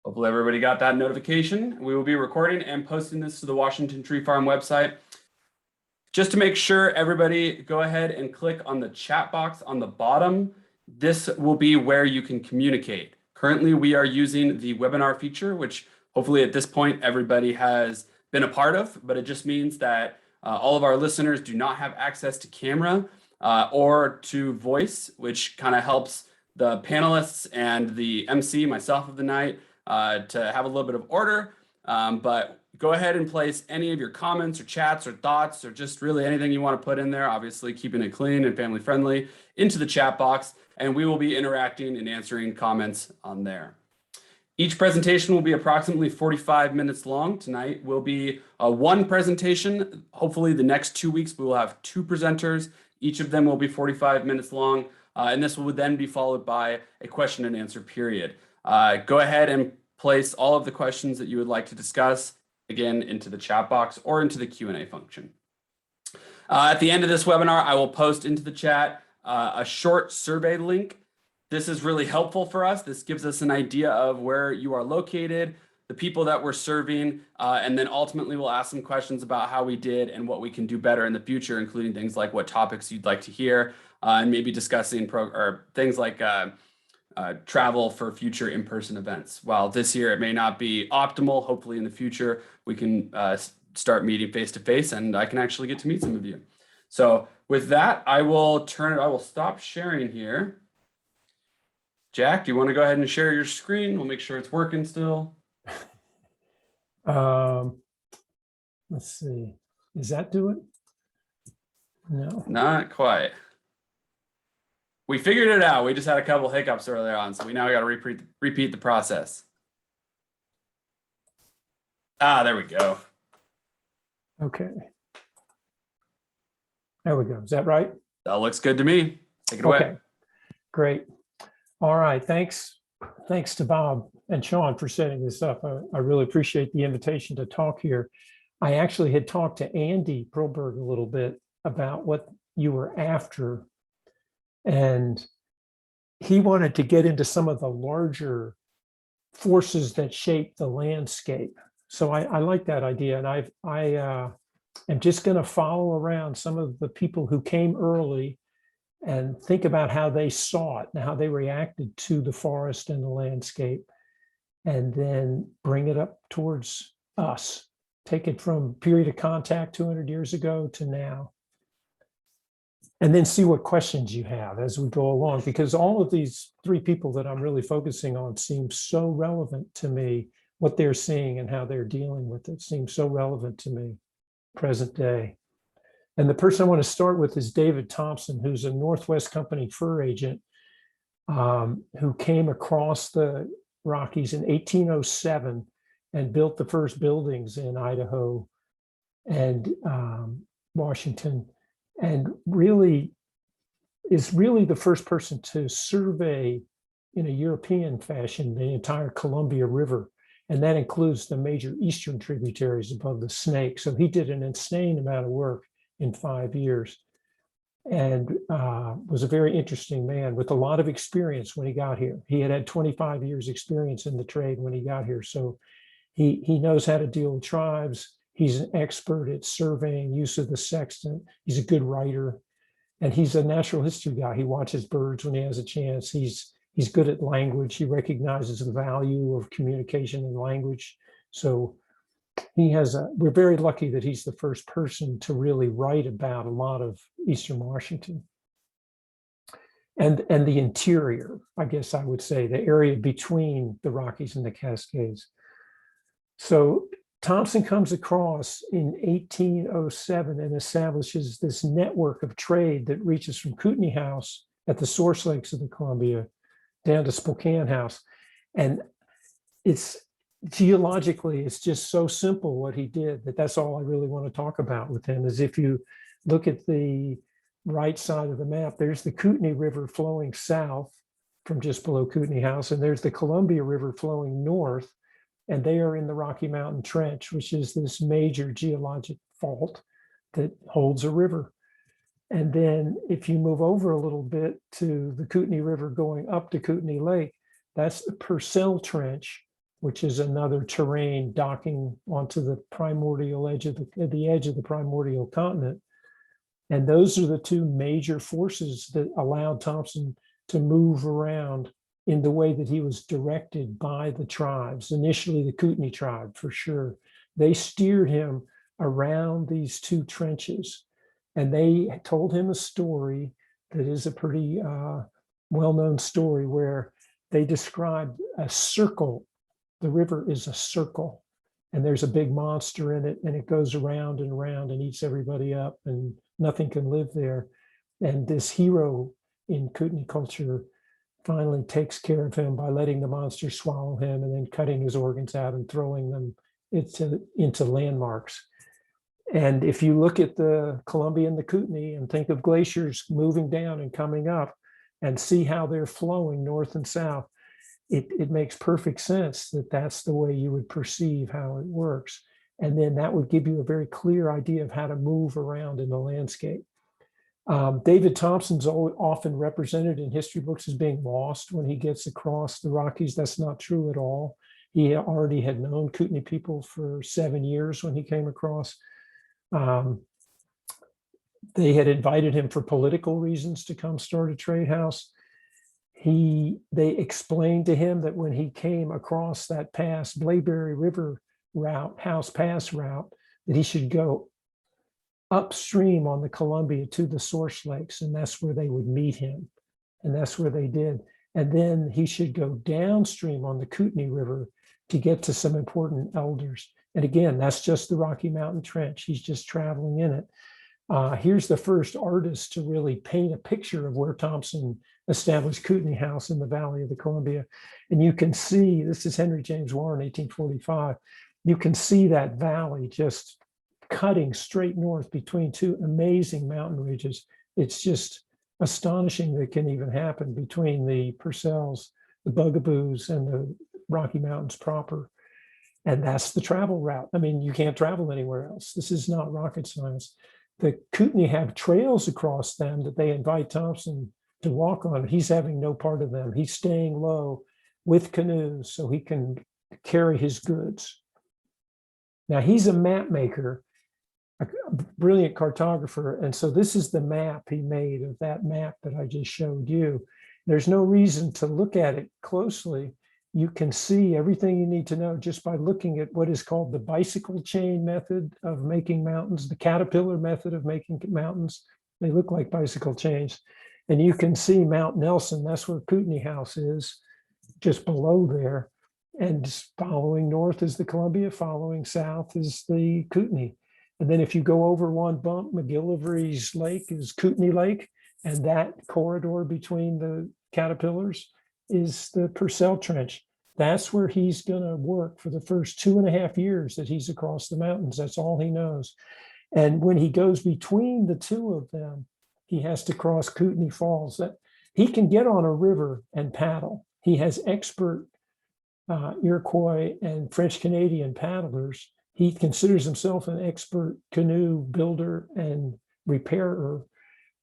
Hopefully everybody got that notification. We will be recording and posting this to the Washington Tree Farm website. Just to make sure, everybody go ahead and click on the chat box on the bottom. This will be where you can communicate. Currently, we are using the webinar feature, which hopefully at this point everybody has been a part of, but it just means that all of our listeners do not have access to camera or to voice, which kind of helps the panelists and the MC, myself of the night, to have a little bit of order. But go ahead and place any of your comments or chats or thoughts or just really anything you want to put in there, obviously keeping it clean and family friendly, into the chat box, and we will be interacting and answering comments on there. Each presentation will be approximately 45 minutes long. Tonight will be one presentation. Hopefully the next 2 weeks we will have 2 presenters. Each of them will be 45 minutes long, and this will then be followed by a question and answer period. Go ahead and place all of the questions that you would like to discuss, again, into the chat box or into the Q&A function. At the end of this webinar, I will post into the chat a short survey link. This is really helpful for us. This gives us an idea of where you are located, the people that we're serving, and then ultimately we'll ask some questions about how we did and what we can do better in the future, including things like what topics you'd like to hear, and maybe discussing things like travel for future in-person events. While this year it may not be optimal, hopefully in the future we can start meeting face-to-face and I can actually get to meet some of you. So with that, I will stop sharing here. Jack, do you want to go ahead and share your screen? We'll make sure it's working still. Let's see. Does that do it? No. Not quite. We figured it out. We just had a couple hiccups earlier on, so we now got to repeat the process. There we go. Okay. There we go. Is that right? That looks good to me. Take it away. Okay. Great. All right. Thanks to Bob and Sean for setting this up. I really appreciate the invitation to talk here. I actually had talked to Andy Perlberg a little bit about what you were after, and he wanted to get into some of the larger forces that shape the landscape. So I like that idea, and I am just going to follow around some of the people who came early and think about how they saw it and how they reacted to the forest and the landscape, and then bring it up towards us. Take it from period of contact 200 years ago to now. And then see what questions you have as we go along, because all of these 3 people that I'm really focusing on seem so relevant to me. What they're seeing and how they're dealing with it seems so relevant to me, present day. And the person I want to start with is David Thompson, who's a Northwest Company fur agent who came across the Rockies in 1807 and built the first buildings in Idaho and Washington, and is really the first person to survey in a European fashion the entire Columbia River. And that includes the major eastern tributaries above the Snake. So he did an insane amount of work in 5 years, and was a very interesting man with a lot of experience when he got here. He had 25 years experience in the trade when he got here. So he knows how to deal with tribes. He's an expert at surveying, use of the sextant. He's a good writer, and he's a natural history guy. He watches birds when he has a chance. He's good at language. He recognizes the value of communication and language. So we're very lucky that he's the first person to really write about a lot of Eastern Washington and the interior, I guess I would say, the area between the Rockies and the Cascades. So Thompson comes across in 1807 and establishes this network of trade that reaches from Kootenai House at the source lakes of the Columbia down to Spokane House. And geologically, it's just so simple what he did that's all I really want to talk about with him. Is if you look at the right side of the map, there's the Kootenai River flowing south from just below Kootenai House, and there's the Columbia River flowing north, and they are in the Rocky Mountain Trench, which is this major geologic fault that holds a river. And then if you move over a little bit to the Kootenai River going up to Kootenai Lake, that's the Purcell Trench, which is another terrain docking onto the primordial edge of the edge of the primordial continent. And those are the two major forces that allowed Thompson to move around in the way that he was directed by the tribes, initially the Kootenai tribe for sure. They steered him around these two trenches, and they told him a story that is a pretty well-known story where they described a circle. The river is a circle, and there's a big monster in it, and it goes around and around and eats everybody up, and nothing can live there. And this hero in Kootenai culture finally takes care of him by letting the monster swallow him and then cutting his organs out and throwing them into landmarks. And if you look at the Columbia and the Kootenai and think of glaciers moving down and coming up and see how they're flowing north and south, it makes perfect sense that that's the way you would perceive how it works. And then that would give you a very clear idea of how to move around in the landscape. David Thompson's often represented in history books as being lost when he gets across the Rockies. That's not true at all. He already had known Kootenai people for 7 years when he came across. They had invited him for political reasons to come start a trade house. They explained to him that when he came across that pass, Blaeberry River route, House Pass route, that he should go upstream on the Columbia to the source lakes, and that's where they would meet him. And that's where they did. And then he should go downstream on the Kootenai River to get to some important elders. And again, that's just the Rocky Mountain Trench. He's just traveling in it. Here's the first artist to really paint a picture of where Thompson established Kootenai House in the Valley of the Columbia. And you can see, this is Henry James Warren, 1845. You can see that valley just cutting straight north between two amazing mountain ridges. It's just astonishing that it can even happen between the Purcells, the Bugaboos, and the Rocky Mountains proper. And that's the travel route. I mean, you can't travel anywhere else. This is not rocket science. The Kootenai have trails across them that they invite Thompson to walk on. He's having no part of them. He's staying low with canoes so he can carry his goods. Now, he's a map maker, a brilliant cartographer. And so this is the map he made of that map that I just showed you. There's no reason to look at it closely. You can see everything you need to know just by looking at what is called the bicycle chain method of making mountains, the caterpillar method of making mountains. They look like bicycle chains. And you can see Mount Nelson, that's where Kootenai House is, just below there. And following north is the Columbia, following south is the Kootenai. And then if you go over one bump, McGillivray's Lake is Kootenai Lake, and that corridor between the caterpillars is the Purcell Trench. That's where he's going to work for the first 2.5 years that he's across the mountains. That's all he knows. And when he goes between the two of them, he has to cross Kootenai Falls. That he can get on a river and paddle. He has expert Iroquois and French Canadian paddlers. He considers himself an expert canoe builder and repairer,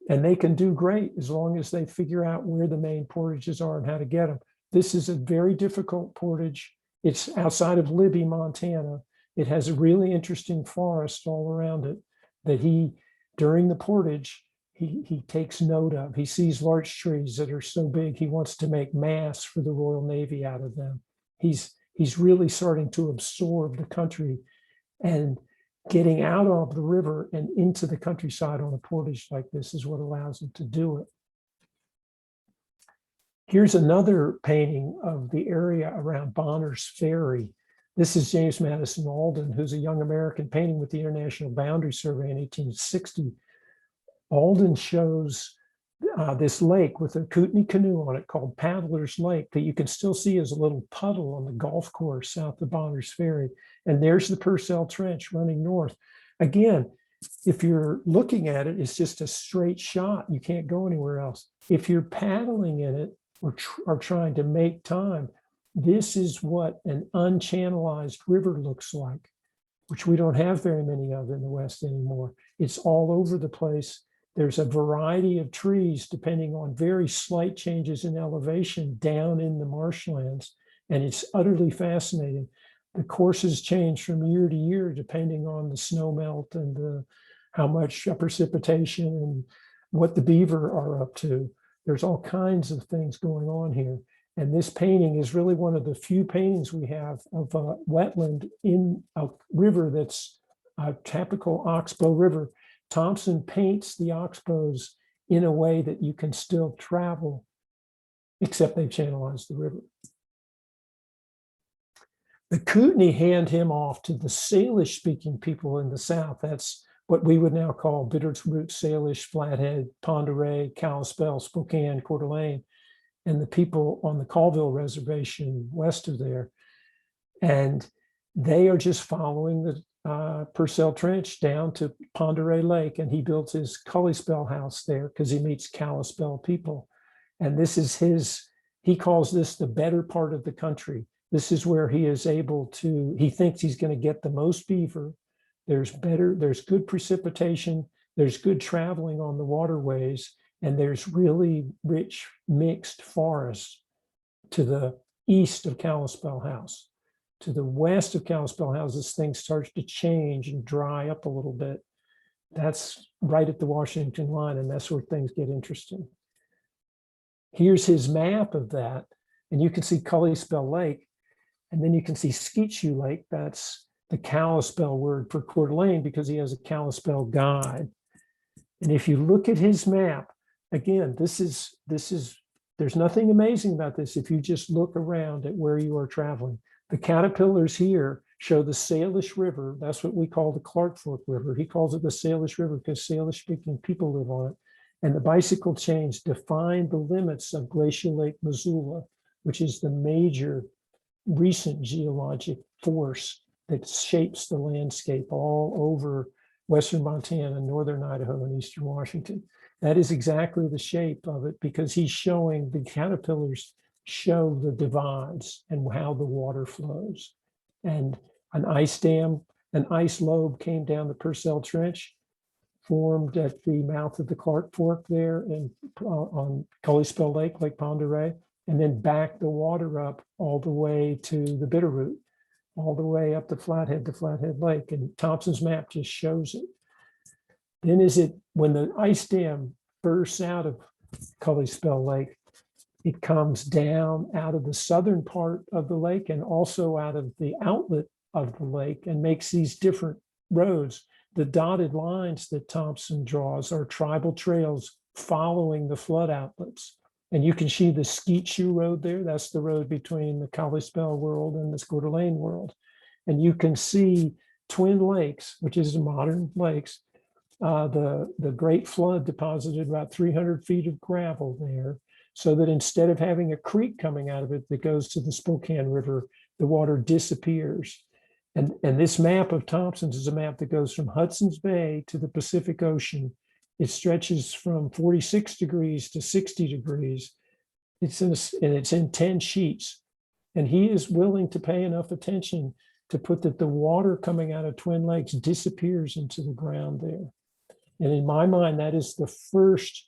and they can do great as long as they figure out where the main portages are and how to get them. This is a very difficult portage. It's outside of Libby, Montana. It has a really interesting forest all around it that he, during the portage, he takes note of. He sees larch trees that are so big, he wants to make masts for the Royal Navy out of them. He's really starting to absorb the country and getting out of the river and into the countryside on a portage like this is what allows him to do it. Here's another painting of the area around Bonner's Ferry. This is James Madison Alden, who's a young American painting with the International Boundary Survey in 1860. Alden shows this lake with a Kootenai canoe on it called Paddler's Lake that you can still see as a little puddle on the golf course south of Bonner's Ferry. And there's the Purcell Trench running north. Again, if you're looking at it, it's just a straight shot. You can't go anywhere else. If you're paddling in it or trying to make time, this is what an unchannelized river looks like, which we don't have very many of in the West anymore. It's all over the place. There's a variety of trees depending on very slight changes in elevation down in the marshlands. And it's utterly fascinating. The courses change from year to year, depending on the snow melt and how much precipitation and what the beaver are up to. There's all kinds of things going on here. And this painting is really one of the few paintings we have of a wetland in a river that's a typical oxbow river. Thompson paints the oxbows in a way that you can still travel, except they've channelized the river. The Kootenai hand him off to the Salish speaking people in the South. That's what we would now call Bitterroot, Salish, Flathead, Pend Oreille, Kalispell, Spokane, Coeur d'Alene, and the people on the Colville Reservation west of there. And they are just following the Purcell Trench down to Pend Oreille Lake, and he built his Kalispell house there because he meets Kalispell people. And this is he calls this the better part of the country. This is where he is able to, he thinks he's going to get the most beaver. There's good precipitation, there's good traveling on the waterways, and there's really rich mixed forests to the east of Kalispell House. To the west of Kalispell House, this thing starts to change and dry up a little bit. That's right at the Washington line, and that's where things get interesting. Here's his map of that, and you can see Kalispell Lake, and then you can see Skeet Shoe Lake. That's the Kalispell word for Coeur d'Alene because he has a Kalispell guide. And if you look at his map, again, there's nothing amazing about this if you just look around at where you are traveling. The caterpillars here show the Salish River. That's what we call the Clark Fork River. He calls it the Salish River because Salish-speaking people live on it. And the bicycle chains define the limits of Glacial Lake Missoula, which is the major recent geologic force that shapes the landscape all over western Montana, northern Idaho, and eastern Washington. That is exactly the shape of it because he's showing the caterpillars show the divides and how the water flows. And an ice dam, an ice lobe came down the Purcell Trench, formed at the mouth of the Clark Fork there and on Kalispell Lake, Lake Pend Oreille, and then backed the water up all the way to the Bitterroot, all the way up to Flathead Lake. And Thompson's map just shows it. Then when the ice dam bursts out of Kalispell Lake, it comes down out of the southern part of the lake and also out of the outlet of the lake and makes these different roads. The dotted lines that Thompson draws are tribal trails following the flood outlets. And you can see the Skeet Shoe Road there. That's the road between the Kalispell world and the Coeur d'Alene world. And you can see Twin Lakes, which is modern lakes. The Great Flood deposited about 300 feet of gravel there, so that instead of having a creek coming out of it that goes to the Spokane River, the water disappears. And this map of Thompson's is a map that goes from Hudson's Bay to the Pacific Ocean. It stretches from 46 degrees to 60 degrees. It's in 10 sheets. And he is willing to pay enough attention to put that the water coming out of Twin Lakes disappears into the ground there. And in my mind, that is the first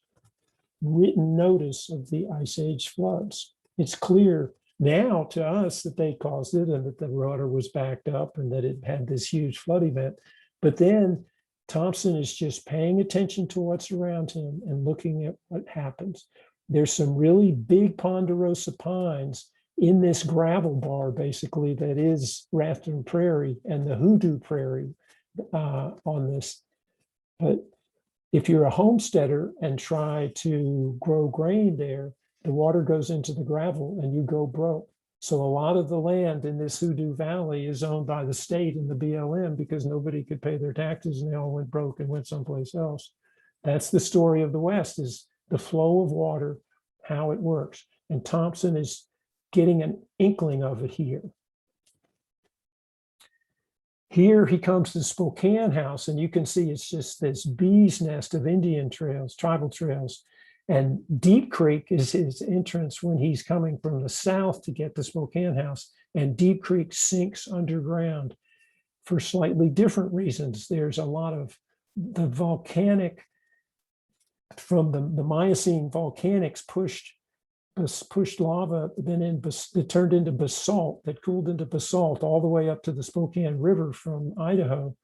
written notice of the Ice Age floods. It's clear now to us that they caused it and that the water was backed up and that it had this huge flood event. But then Thompson is just paying attention to what's around him and looking at what happens. There's some really big ponderosa pines in this gravel bar, basically, that is Rafton Prairie and the Hoodoo Prairie on this. But if you're a homesteader and try to grow grain there, the water goes into the gravel and you go broke. So a lot of the land in this Hoodoo Valley is owned by the state and the BLM because nobody could pay their taxes and they all went broke and went someplace else. That's the story of the West, is the flow of water, how it works. And Thompson is getting an inkling of it here. Here he comes to Spokane House, and you can see it's just this bee's nest of Indian trails, tribal trails. And Deep Creek is his entrance when he's coming from the south to get to Spokane House. And Deep Creek sinks underground for slightly different reasons. There's a lot of the volcanic, from the Miocene volcanics pushed pushed lava, it turned into basalt, that cooled into basalt all the way up to the Spokane River from Idaho.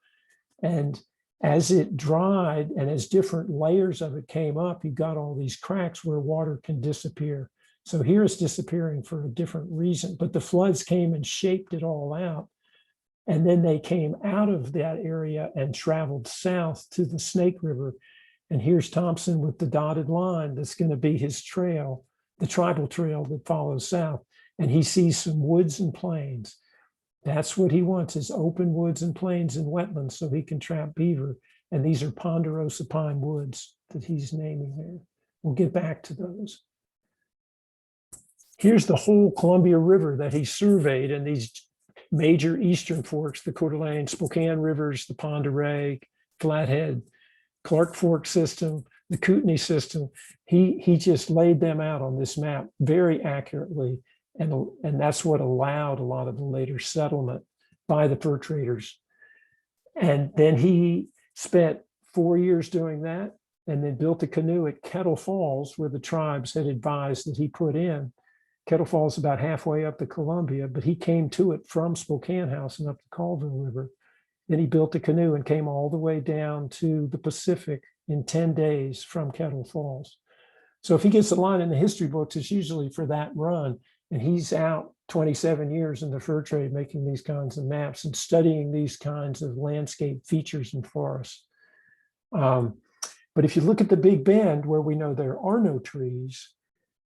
And as it dried and as different layers of it came up, you got all these cracks where water can disappear. So here it's disappearing for a different reason, but the floods came and shaped it all out. And then they came out of that area and traveled south to the Snake River. And here's Thompson with the dotted line. That's going to be his trail, the tribal trail that follows south. And he sees some woods and plains. That's what he wants, is open woods and plains and wetlands so he can trap beaver. And these are ponderosa pine woods that he's naming there. We'll get back to those. Here's the whole Columbia River that he surveyed, and these major eastern forks, the Coeur d'Alene, Spokane rivers, the Pend d'Oreille, Flathead, Clark Fork system, the Kootenai system. He just laid them out on this map very accurately. And that's what allowed a lot of the later settlement by the fur traders. And then he spent 4 years doing that, and then built a canoe at Kettle Falls, where the tribes had advised that he put in. Kettle Falls about halfway up the Columbia, but he came to it from Spokane House and up the Colville River. Then he built a canoe and came all the way down to the Pacific in 10 days from Kettle Falls. So if he gets a line in the history books, it's usually for that run. And he's out 27 years in the fur trade making these kinds of maps and studying these kinds of landscape features and forests. But if you look at the Big Bend, where we know there are no trees,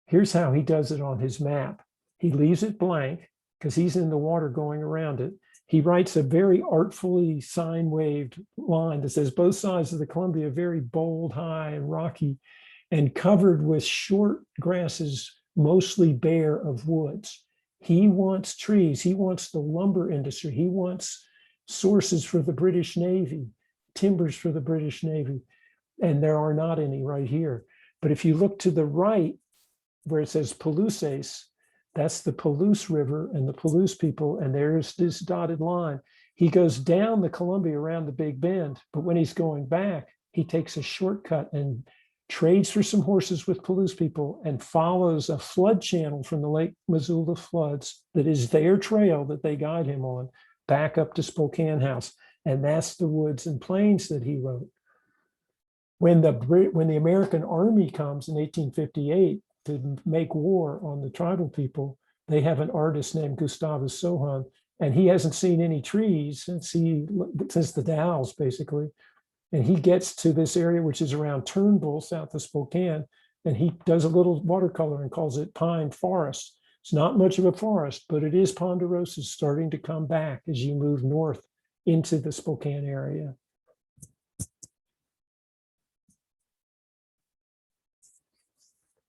here's how he does it on his map. He leaves it blank because he's in the water going around it. He writes a very artfully sine waved line that says both sides of the Columbia are very bold, high, and rocky, and covered with short grasses, mostly bare of woods. He wants trees. He wants the lumber industry. He wants sources for the British Navy, timbers for the British Navy. And there are not any right here. But if you look to the right, where it says Palousses, that's the Palouse River and the Palouse people, and there's this dotted line. He goes down the Columbia around the Big Bend, but when he's going back, he takes a shortcut and trades for some horses with Palouse people and follows a flood channel from the Lake Missoula floods that is their trail that they guide him on back up to Spokane House. And that's the woods and plains that he wrote. When the American Army comes in 1858 to make war on the tribal people, they have an artist named Gustavus Sohan, and he hasn't seen any trees since the Dalles, basically. And he gets to this area, which is around Turnbull, south of Spokane, and he does a little watercolor and calls it Pine Forest. It's not much of a forest, but it is ponderosa starting to come back as you move north into the Spokane area.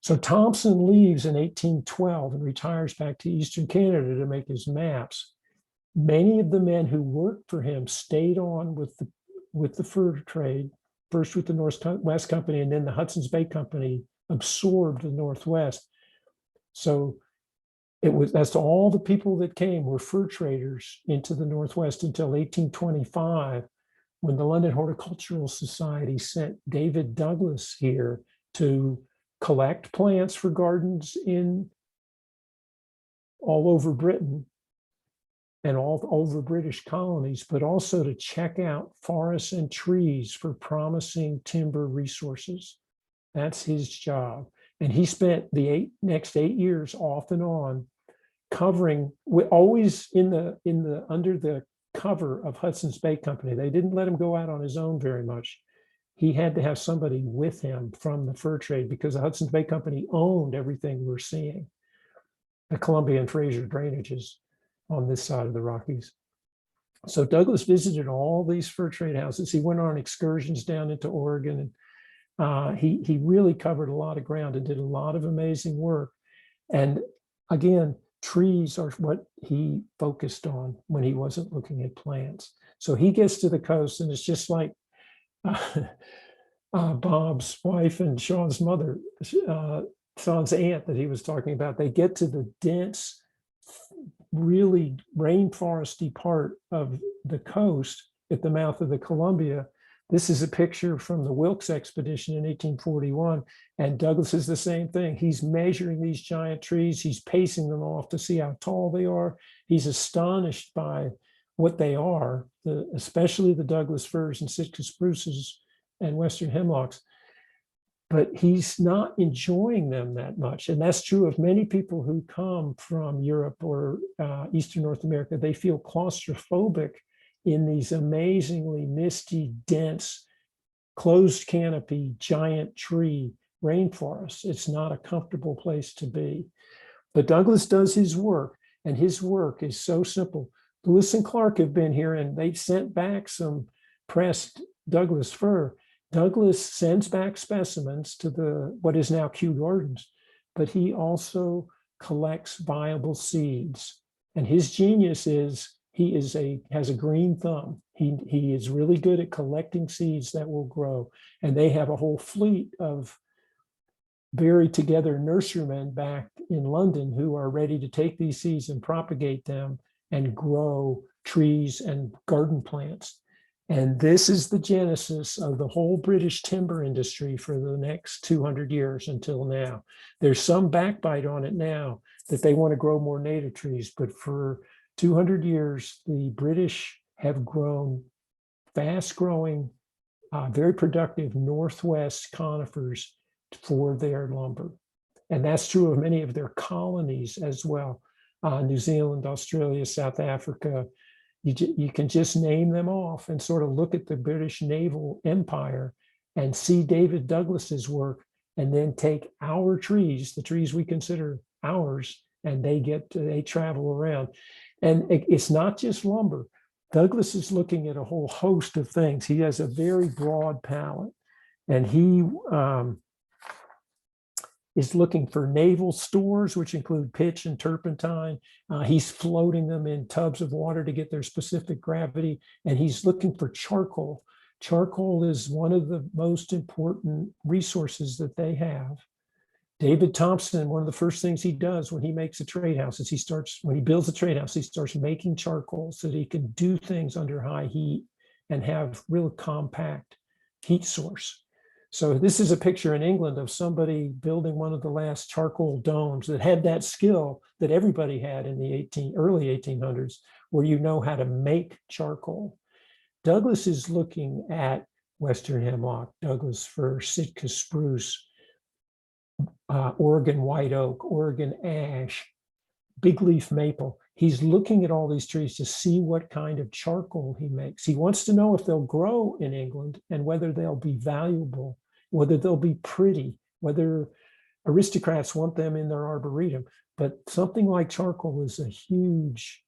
So Thompson leaves in 1812 and retires back to Eastern Canada to make his maps. Many of the men who worked for him stayed on with the fur trade, first with the Northwest Company, and then the Hudson's Bay Company absorbed the Northwest. So that's to all the people that came were fur traders into the Northwest until 1825, when the London Horticultural Society sent David Douglas here to collect plants for gardens in all over Britain and all over British colonies, but also to check out forests and trees for promising timber resources. That's his job. And he spent the next 8 years off and on covering, always under the cover of Hudson's Bay Company. They didn't let him go out on his own very much. He had to have somebody with him from the fur trade because the Hudson's Bay Company owned everything we're seeing. The Columbia and Fraser drainages on this side of the Rockies. So Douglas visited all these fur trade houses. He went on excursions down into Oregon, and he really covered a lot of ground and did a lot of amazing work. And again, trees are what he focused on when he wasn't looking at plants. So he gets to the coast, and it's just like Bob's wife and Sean's mother, Sean's aunt that he was talking about. They get to the dense, really rainforesty part of the coast at the mouth of the Columbia This is a picture from the Wilkes expedition in 1841. And Douglas is the same thing. He's measuring these giant trees. He's pacing them off to see how tall they are. He's astonished by what they are, especially the Douglas firs and Sitka spruces and Western hemlocks. But he's not enjoying them that much. And that's true of many people who come from Europe or Eastern North America. They feel claustrophobic in these amazingly misty, dense, closed canopy, giant tree rainforests. It's not a comfortable place to be. But Douglas does his work, and his work is so simple. Lewis and Clark have been here, and they've sent back some pressed Douglas fir. Douglas sends back specimens to what is now Kew Gardens, but he also collects viable seeds. And his genius is he has a green thumb. He is really good at collecting seeds that will grow. And they have a whole fleet of very together nurserymen back in London who are ready to take these seeds and propagate them and grow trees and garden plants. And this is the genesis of the whole British timber industry for the next 200 years until now. There's some backbite on it now that they want to grow more native trees, but for 200 years, the British have grown fast-growing, very productive Northwest conifers for their lumber. And that's true of many of their colonies as well. New Zealand, Australia, South Africa. You can just name them off and sort of look at the British naval empire and see David Douglas's work, and then take our trees, the trees we consider ours, and they travel around. And it's not just lumber. Douglas is looking at a whole host of things. He has a very broad palette, and he is looking for naval stores, which include pitch and turpentine. He's floating them in tubs of water to get their specific gravity, and he's looking for charcoal. Charcoal is one of the most important resources that they have. David Thompson, one of the first things he does when he makes a trade house is when he builds a trade house, he starts making charcoal so that he can do things under high heat and have real compact heat source. So this is a picture in England of somebody building one of the last charcoal domes that had that skill that everybody had in the early 1800s, where you know how to make charcoal. Douglas is looking at Western hemlock, Douglas fir, Sitka spruce, Oregon white oak, Oregon ash, big leaf maple. He's looking at all these trees to see what kind of charcoal he makes. He wants to know if they'll grow in England and whether they'll be valuable, whether they'll be pretty, whether aristocrats want them in their arboretum. But something like charcoal is a huge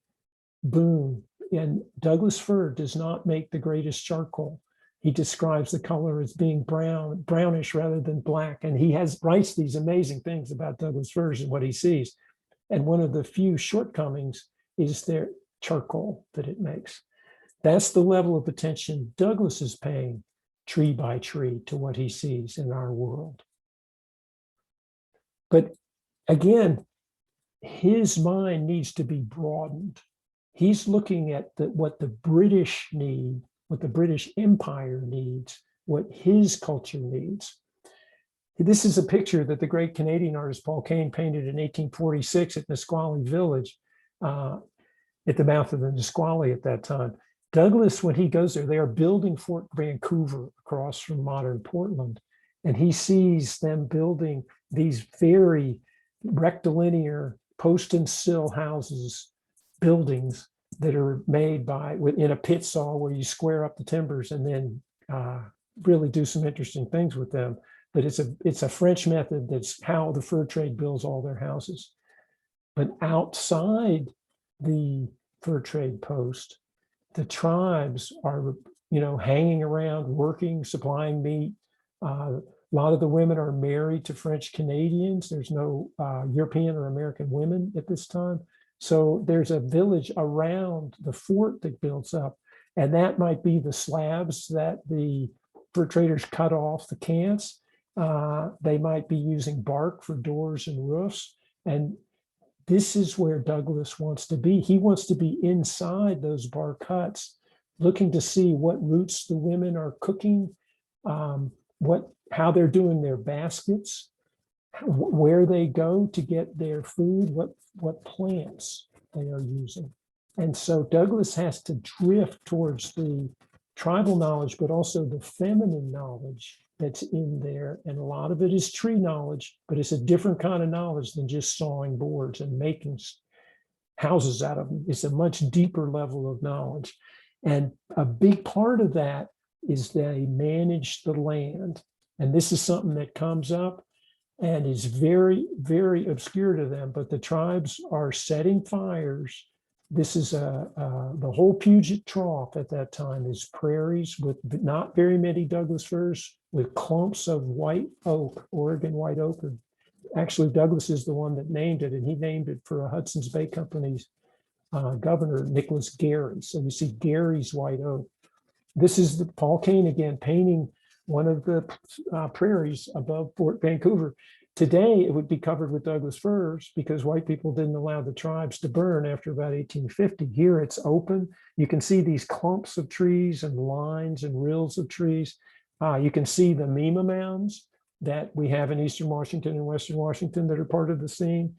boon. And Douglas fir does not make the greatest charcoal. He describes the color as being brownish rather than black. And he writes these amazing things about Douglas firs and what he sees. And one of the few shortcomings is their charcoal that it makes. That's the level of attention Douglas is paying tree by tree to what he sees in our world. But again, his mind needs to be broadened. He's looking at what the British need, what the British Empire needs, what his culture needs. This is a picture that the great Canadian artist Paul Kane painted in 1846 at Nisqually Village, at the mouth of the Nisqually at that time. Douglas, when he goes there, they are building Fort Vancouver across from modern Portland. And he sees them building these very rectilinear post and sill houses, buildings that are made in a pit saw where you square up the timbers and then really do some interesting things with them. But it's a French method. That's how the fur trade builds all their houses. But outside the fur trade post, the tribes are, hanging around, working, supplying meat. A lot of the women are married to French Canadians. There's no European or American women at this time. So there's a village around the fort that builds up. And that might be the slabs that the fur traders cut off the cants. They might be using bark for doors and roofs. And this is where Douglas wants to be. He wants to be inside those bark huts, looking to see what roots the women are cooking, how they're doing their baskets, where they go to get their food, what plants they are using. And so Douglas has to drift towards the tribal knowledge, but also the feminine knowledge that's in there. And a lot of it is tree knowledge, but it's a different kind of knowledge than just sawing boards and making houses out of them. It's a much deeper level of knowledge. And a big part of that is they manage the land. And this is something that comes up and is very, very obscure to them. But the tribes are setting fires. This is the whole Puget Trough at that time is prairies with not very many Douglas firs, with clumps of white oak, Oregon white oak. Actually, Douglas is the one that named it, and he named it for a Hudson's Bay Company's governor, Nicholas Gary. So you see Gary's white oak. This is Paul Kane again painting one of the prairies above Fort Vancouver. Today, it would be covered with Douglas firs because white people didn't allow the tribes to burn after about 1850. Here it's open. You can see these clumps of trees and lines and rills of trees. You can see the Mima mounds that we have in Eastern Washington and Western Washington that are part of the scene.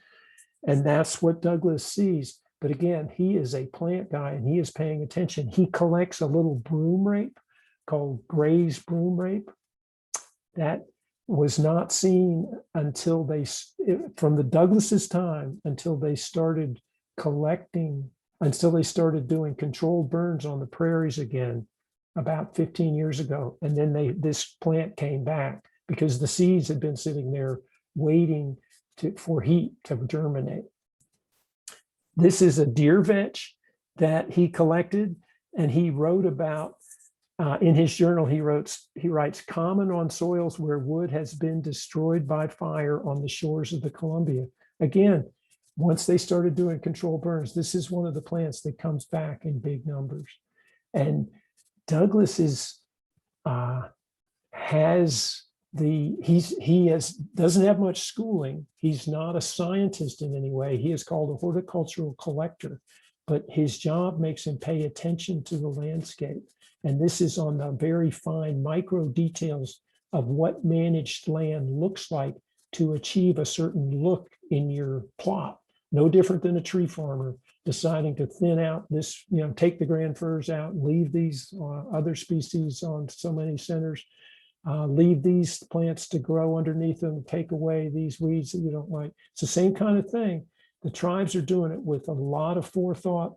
And that's what Douglas sees. But again, he is a plant guy and he is paying attention. He collects a little broom rape called Gray's broom rape. That was not seen until from the Douglas's time, until they started collecting, until they started doing controlled burns on the prairies again about 15 years ago. And then this plant came back because the seeds had been sitting there waiting for heat to germinate. This is a deer vetch that he collected, and he wrote about in his journal. He writes common on soils where wood has been destroyed by fire on the shores of the Columbia. Again, once they started doing controlled burns, this is one of the plants that comes back in big numbers. And Douglas doesn't have much schooling. He's not a scientist in any way. He is called a horticultural collector, but his job makes him pay attention to the landscape. And this is on the very fine micro details of what managed land looks like to achieve a certain look in your plot. No different than a tree farmer deciding to thin out this, take the grand firs out, leave these other species on so many centers, leave these plants to grow underneath them, take away these weeds that you don't like. It's the same kind of thing. The tribes are doing it with a lot of forethought,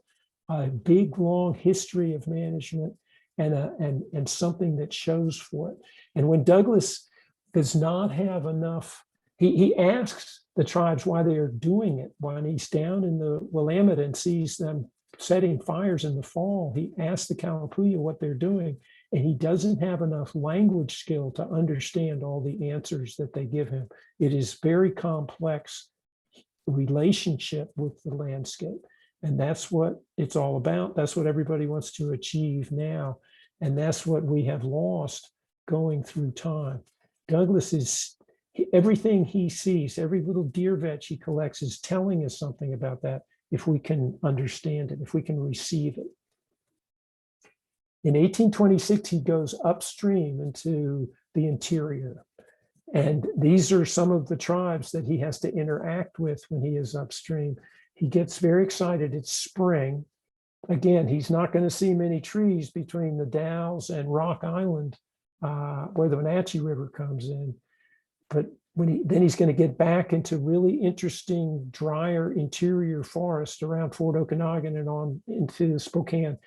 a big, long history of management, and something that shows for it. And when Douglas does not have enough, he asks the tribes why they are doing it. When he's down in the Willamette and sees them setting fires in the fall, he asks the Kalapuya what they're doing, and he doesn't have enough language skill to understand all the answers that they give him. It is very complex relationship with the landscape. And that's what it's all about. That's what everybody wants to achieve now. And that's what we have lost going through time. Douglas is, everything he sees, every little deer vetch he collects is telling us something about that if we can understand it, if we can receive it. In 1826, he goes upstream into the interior. And these are some of the tribes that he has to interact with when he is upstream. He gets very excited. It's spring. Again, he's not going to see many trees between the Dalles and Rock Island, where the Wenatchee River comes in. But then he's going to get back into really interesting, drier interior forest around Fort Okanagan and on into Spokane.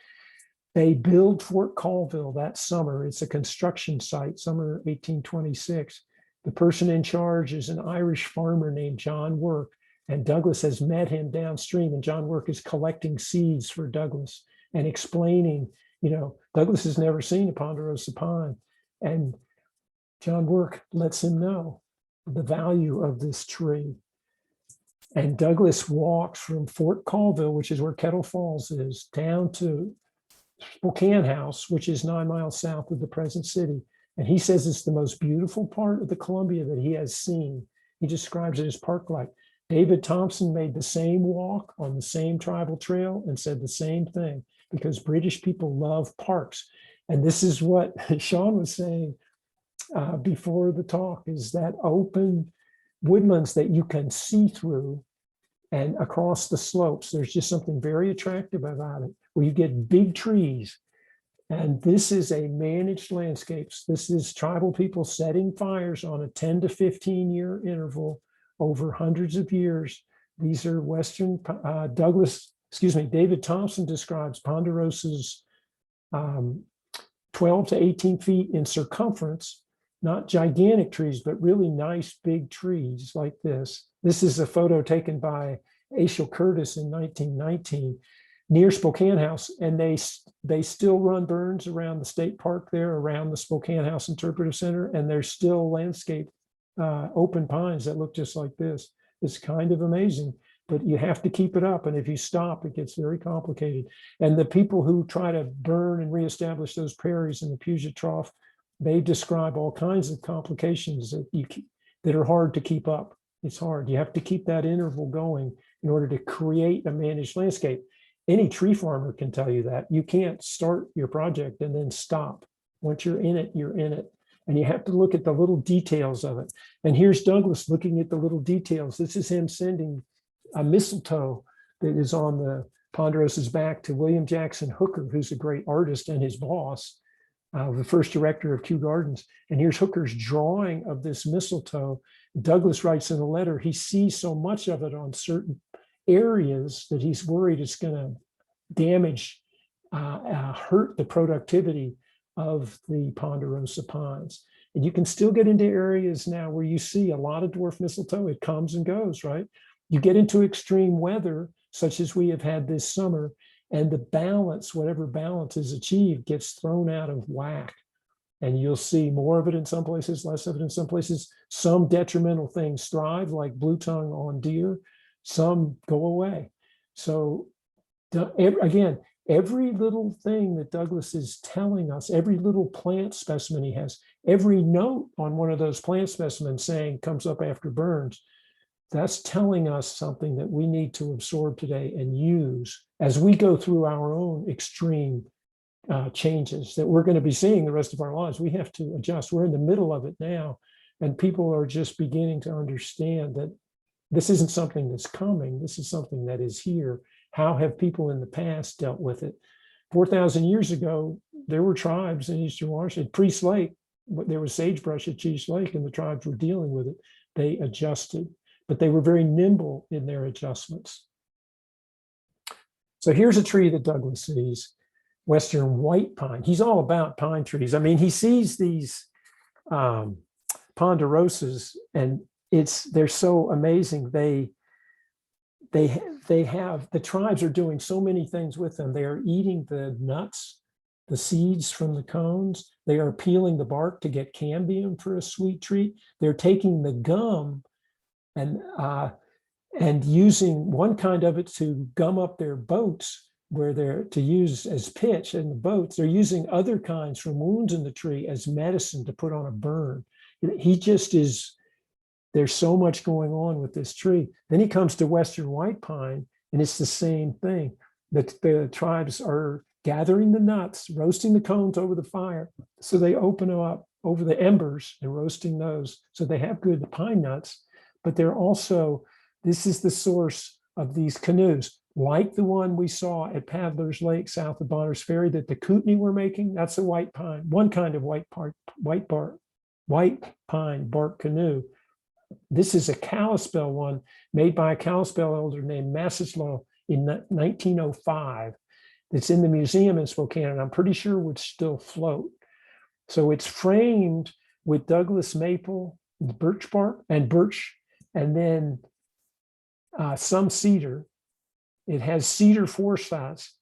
They build Fort Colville that summer. It's a construction site, summer 1826. The person in charge is an Irish farmer named John Work, and Douglas has met him downstream, and John Work is collecting seeds for Douglas and explaining, Douglas has never seen a ponderosa pine, and John Work lets him know the value of this tree. And Douglas walks from Fort Colville, which is where Kettle Falls is, down to Spokane House, which is 9 miles south of the present city. And he says it's the most beautiful part of the Columbia that he has seen. He describes it as park-like. David Thompson made the same walk on the same tribal trail and said the same thing, because British people love parks. And this is what Sean was saying before the talk, is that open woodlands that you can see through and across the slopes. There's just something very attractive about it, where you get big trees. And this is a managed landscapes. This is tribal people setting fires on a 10 to 15 year interval over hundreds of years. These are Western David Thompson describes ponderosas 12 to 18 feet in circumference, not gigantic trees, but really nice big trees like this. This is a photo taken by Aishel Curtis in 1919 near Spokane House, and they still run burns around the state park there, around the Spokane House Interpretive Center, and there's still landscape open pines that look just like this. It's kind of amazing, but you have to keep it up, and if you stop, it gets very complicated. And the people who try to burn and reestablish those prairies in the Puget Trough, they describe all kinds of complications that are hard to keep up. It's hard. You have to keep that interval going in order to create a managed landscape. Any tree farmer can tell you that. You can't start your project and then stop. Once you're in it, you're in it. And you have to look at the little details of it. And here's Douglas looking at the little details. This is him sending a mistletoe that is on the ponderosa's back to William Jackson Hooker, who's a great artist and his boss, the first director of Kew Gardens. And here's Hooker's drawing of this mistletoe. Douglas writes in a letter, he sees so much of it on certain areas that he's worried it's going to damage, hurt the productivity of the ponderosa pines. And you can still get into areas now where you see a lot of dwarf mistletoe. It comes and goes, right? You get into extreme weather, such as we have had this summer, and the balance, whatever balance is achieved, gets thrown out of whack. And you'll see more of it in some places, less of it in some places. Some detrimental things thrive, like blue tongue on deer. Some go away. So again, every little thing that Douglas is telling us, every little plant specimen he has, every note on one of those plant specimens saying comes up after burns, that's telling us something that we need to absorb today and use as we go through our own extreme changes that we're going to be seeing the rest of our lives. We have to adjust. We're in the middle of it now, and people are just beginning to understand that this isn't something that's coming. This is something that is here. How have people in the past dealt with it? 4,000 years ago, there were tribes in Eastern Washington, Priest Lake, there was sagebrush at Priest Lake, and the tribes were dealing with it. They adjusted, but they were very nimble in their adjustments. So here's a tree that Douglas sees, Western white pine. He's all about pine trees. I mean, he sees these ponderosas, and they're so amazing. The tribes are doing so many things with them. They are eating the nuts, the seeds from the cones. They are peeling the bark to get cambium for a sweet treat. They're taking the gum and using one kind of it to gum up their boats, where they're to use as pitch in the boats. They're using other kinds from wounds in the tree as medicine to put on a burn. He just is. There's so much going on with this tree. Then he comes to Western white pine, and it's the same thing. The tribes are gathering the nuts, roasting the cones over the fire. So they open them up over the embers and roasting those. So they have good pine nuts, but they're also, this is the source of these canoes, like the one we saw at Paddler's Lake south of Bonner's Ferry that the Kootenai were making. That's a white pine, one kind of white pine bark canoe. This is a Kalispel one made by a Kalispel elder named Massaslaw in 1905. It's in the museum in Spokane, and I'm pretty sure would still float. So it's framed with Douglas maple, birch bark, and birch, and then some cedar. It has cedar forsyths,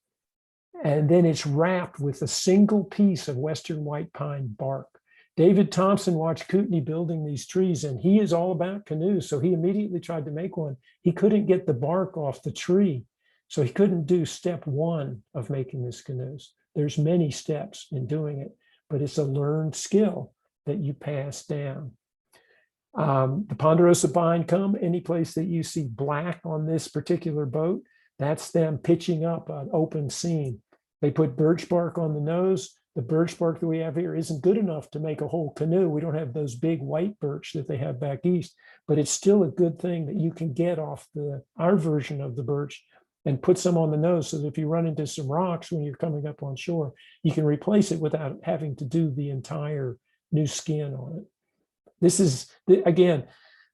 and then it's wrapped with a single piece of Western white pine bark. David Thompson watched Kootenai building these trees, and he is all about canoes. So he immediately tried to make one. He couldn't get the bark off the tree. So he couldn't do step one of making this canoes. There's many steps in doing it, but it's a learned skill that you pass down. The ponderosa pine come any place that you see black on this particular boat, that's them pitching up an open seam. They put birch bark on the nose. The birch bark that we have here isn't good enough to make a whole canoe. We don't have those big white birch that they have back east, but it's still a good thing that you can get off our version of the birch and put some on the nose so that if you run into some rocks when you're coming up on shore, you can replace it without having to do the entire new skin on it. This is, again,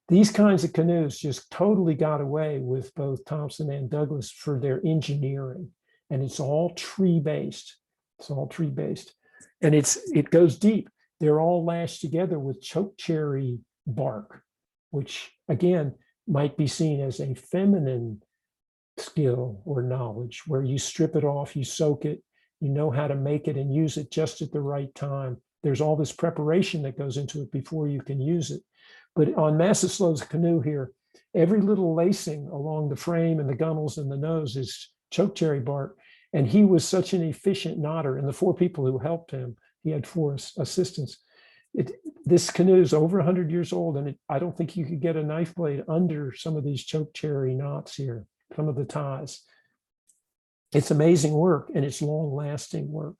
these kinds of canoes just totally got away with both Thompson and Douglas for their engineering. And it's all tree-based. It's all tree-based. And it goes deep. They're all lashed together with chokecherry bark, which again might be seen as a feminine skill or knowledge, where you strip it off, you soak it, you know how to make it and use it just at the right time. There's all this preparation that goes into it before you can use it. But on Massaslow's canoe here, every little lacing along the frame and the gunnels and the nose is chokecherry bark. And he was such an efficient knotter. And the 4 people who helped him, he had 4 assistants. This canoe is over 100 years old, and I don't think you could get a knife blade under some of these chokecherry knots here, some of the ties. It's amazing work, and it's long-lasting work.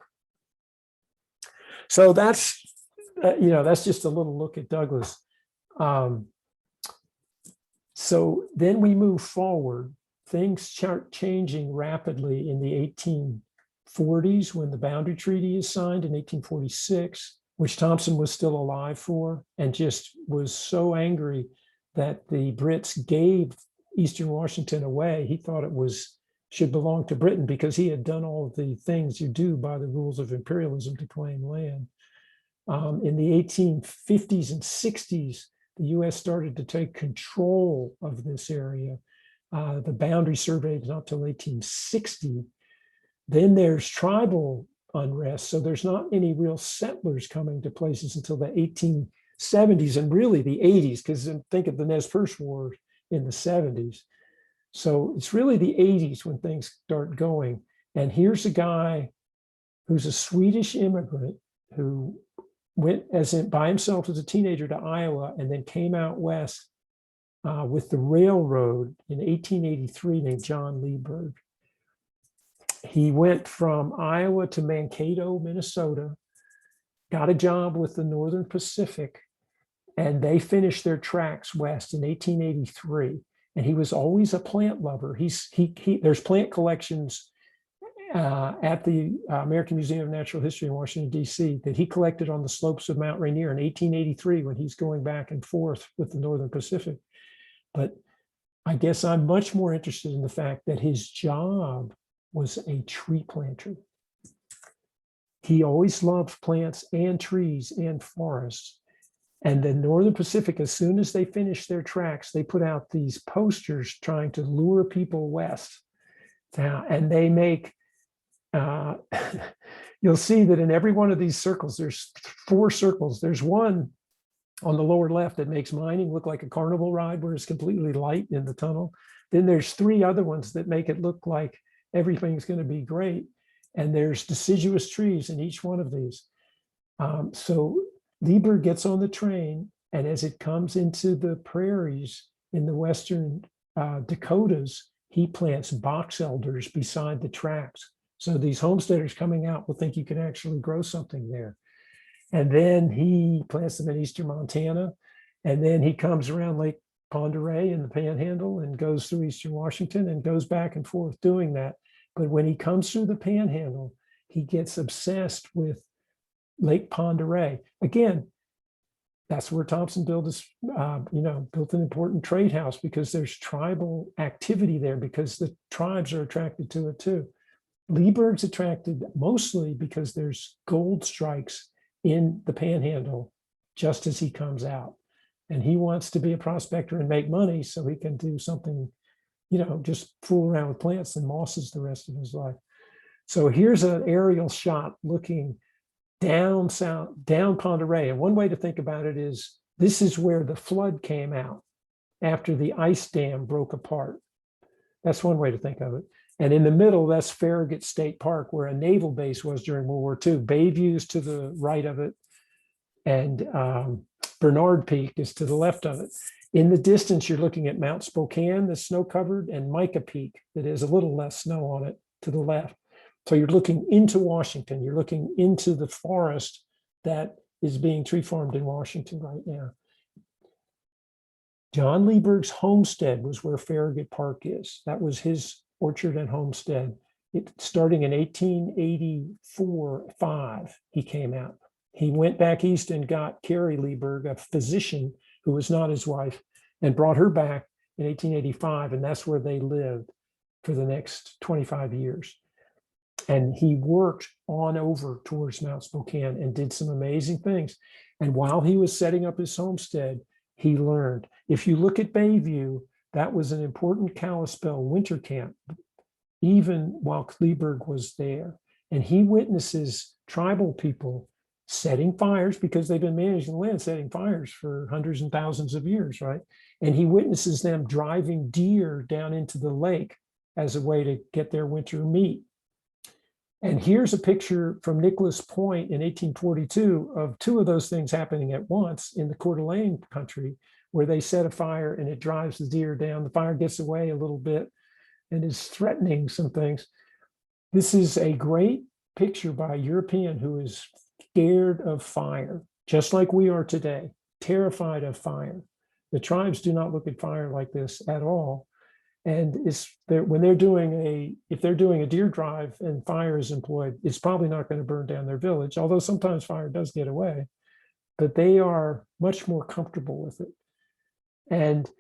So that's, that's just a little look at Douglas. So then we move forward. Things start changing rapidly in the 1840s when the Boundary Treaty is signed in 1846, which Thompson was still alive for, and just was so angry that the Brits gave Eastern Washington away. He thought it should belong to Britain because he had done all of the things you do by the rules of imperialism to claim land. In the 1850s and 60s, the US started to take control of this area. The boundary survey is not till 1860. Then there's tribal unrest. So there's not any real settlers coming to places until the 1870s and really the 80s, because think of the Nez Perce War in the 70s. So it's really the 80s when things start going. And here's a guy who's a Swedish immigrant who went by himself as a teenager to Iowa and then came out west with the railroad in 1883, named John Lieberg. He went from Iowa to Mankato, Minnesota, got a job with the Northern Pacific, and they finished their tracks west in 1883. And he was always a plant lover. There's plant collections at the American Museum of Natural History in Washington, D.C., that he collected on the slopes of Mount Rainier in 1883 when he's going back and forth with the Northern Pacific. But I guess I'm much more interested in the fact that his job was a tree planter. He always loved plants and trees and forests. And the Northern Pacific, as soon as they finished their tracks, they put out these posters trying to lure people west. And they make, you'll see that in every one of these circles, there's 4 circles. There's one on the lower left that makes mining look like a carnival ride where it's completely light in the tunnel. Then there's 3 other ones that make it look like everything's going to be great. And there's deciduous trees in each one of these. So Lieber gets on the train, and as it comes into the prairies in the western Dakotas, he plants box elders beside the tracks. So these homesteaders coming out will think you can actually grow something there. And then he plants them in eastern Montana. And then he comes around Lake Pend Oreille in the Panhandle and goes through eastern Washington and goes back and forth doing that. But when he comes through the Panhandle, he gets obsessed with Lake Pend Oreille. Again, that's where Thompson built built an important trade house, because there's tribal activity there, because the tribes are attracted to it too. Lieberg's attracted mostly because there's gold strikes in the Panhandle just as he comes out. And he wants to be a prospector and make money so he can do something, just fool around with plants and mosses the rest of his life. So here's an aerial shot looking down Pend Oreille. And one way to think about it is this is where the flood came out after the ice dam broke apart. That's one way to think of it. And in the middle, that's Farragut State Park, where a naval base was during World War II. Bayview's to the right of it, and Bernard Peak is to the left of it. In the distance, you're looking at Mount Spokane, that's snow-covered, and Mica Peak, that is a little less snow on it, to the left. So you're looking into Washington, you're looking into the forest that is being tree farmed in Washington right now. John Lieberg's homestead was where Farragut Park is. That was his orchard and homestead. Starting in 1884-5, he came out. He went back east and got Carrie Lieberg, a physician who was not his wife, and brought her back in 1885, and that's where they lived for the next 25 years. And he worked on over towards Mount Spokane and did some amazing things. And while he was setting up his homestead, he learned. If you look at Bayview, that was an important Kalispel winter camp, even while Lieberg was there. And he witnesses tribal people setting fires, because they've been managing the land, setting fires for hundreds and thousands of years, right? And he witnesses them driving deer down into the lake as a way to get their winter meat. And here's a picture from Nicholas Point in 1842 of two of those things happening at once in the Coeur d'Alene country, where they set a fire and it drives the deer down. The fire gets away a little bit and is threatening some things. This is a great picture by a European who is scared of fire, just like we are today, terrified of fire. The tribes do not look at fire like this at all. And when they're doing if they're doing a deer drive and fire is employed, it's probably not going to burn down their village, although sometimes fire does get away, but they are much more comfortable with it. And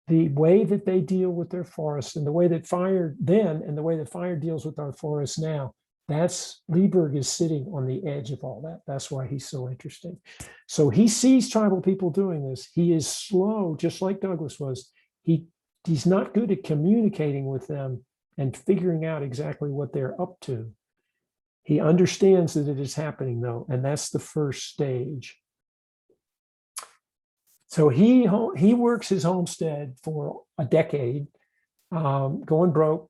the way that they deal with their forests and the way that fire then and the way that fire deals with our forests now, that's Lieberg is sitting on the edge of all that. That's why he's so interesting. So he sees tribal people doing this. He is slow, just like Douglas was. He's not good at communicating with them and figuring out exactly what they're up to. He understands that it is happening, though, and that's the first stage. So he works his homestead for a decade, going broke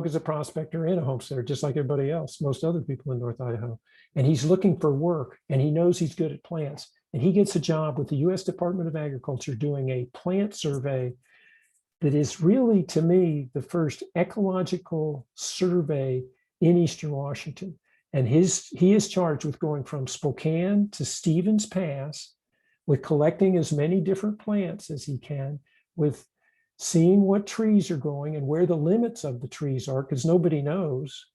as a prospector and a homesteader, just like everybody else, most other people in North Idaho. And he's looking for work, and he knows he's good at plants. And he gets a job with the U.S. Department of Agriculture doing a plant survey that is really, to me, the first ecological survey in Eastern Washington. And he is charged with going from Spokane to Stevens Pass, with collecting as many different plants as he can, with seeing what trees are growing and where the limits of the trees are, because nobody knows,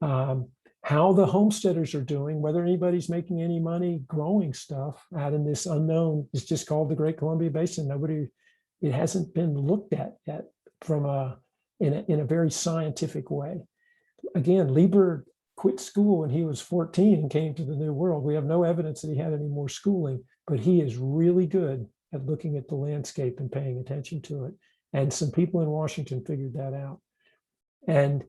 how the homesteaders are doing, whether anybody's making any money growing stuff out in this unknown. It's just called the Great Columbia Basin. It hasn't been looked at yet in a very scientific way. Again, Lieberg quit school when he was 14 and came to the New World. We have no evidence that he had any more schooling, but he is really good at looking at the landscape and paying attention to it. And some people in Washington figured that out. And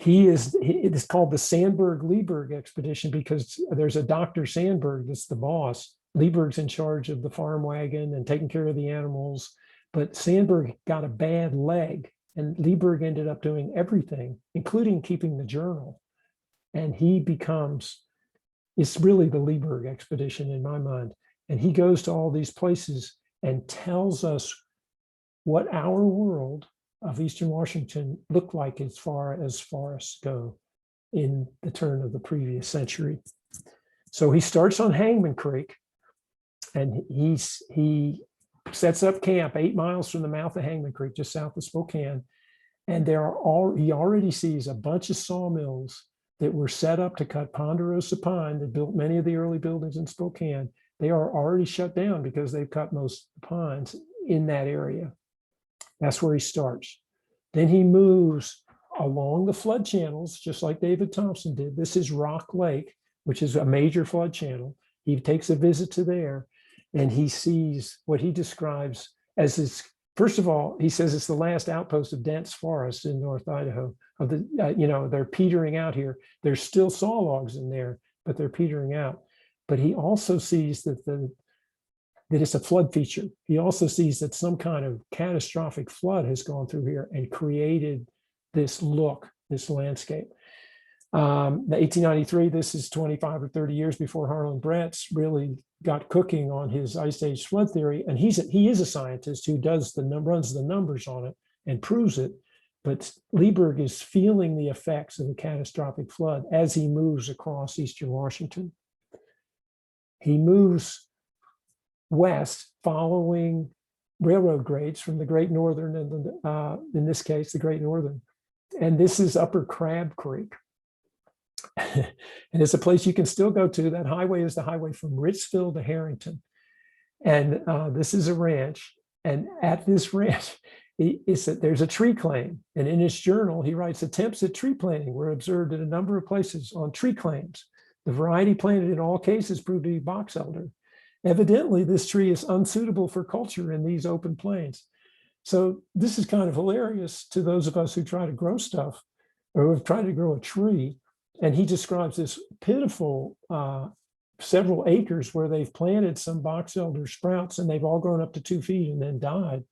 it is called the Sandberg-Lieberg expedition because there's a Dr. Sandberg that's the boss. Lieberg's in charge of the farm wagon and taking care of the animals, but Sandberg got a bad leg and Lieberg ended up doing everything, including keeping the journal. And it's really the Lieberg expedition in my mind. And he goes to all these places and tells us what our world of Eastern Washington looked like as far as forests go in the turn of the previous century. So he starts on Hangman Creek, and he sets up camp 8 miles from the mouth of Hangman Creek, just south of Spokane. And he already sees a bunch of sawmills that were set up to cut ponderosa pine that built many of the early buildings in Spokane. They are already shut down because they've cut most pines in that area. That's where he starts. Then he moves along the flood channels, just like David Thompson did. This is Rock Lake, which is a major flood channel. He takes a visit to there, and he sees what he describes as this. First of all, he says it's the last outpost of dense forest in North Idaho. They're petering out here. There's still saw logs in there, but they're petering out. But he also sees that it's a flood feature. He also sees that some kind of catastrophic flood has gone through here and created this landscape. 1893, this is 25 or 30 years before Harlan Bretz really got cooking on his ice age flood theory. And he is a scientist who runs the numbers on it and proves it. But Lieberg is feeling the effects of the catastrophic flood as he moves across eastern Washington. He moves west following railroad grades from the Great Northern and in this case, the Great Northern. And this is Upper Crab Creek. And it's a place you can still go to. That highway is the highway from Ritzville to Harrington. And this is a ranch. And at this ranch, there's a tree claim. And in his journal, he writes, attempts at tree planting were observed in a number of places on tree claims. The variety planted in all cases proved to be box elder. Evidently, this tree is unsuitable for culture in these open plains. So this is kind of hilarious to those of us who try to grow stuff or who have tried to grow a tree. And he describes this pitiful several acres where they've planted some box elder sprouts and they've all grown up to 2 feet and then died.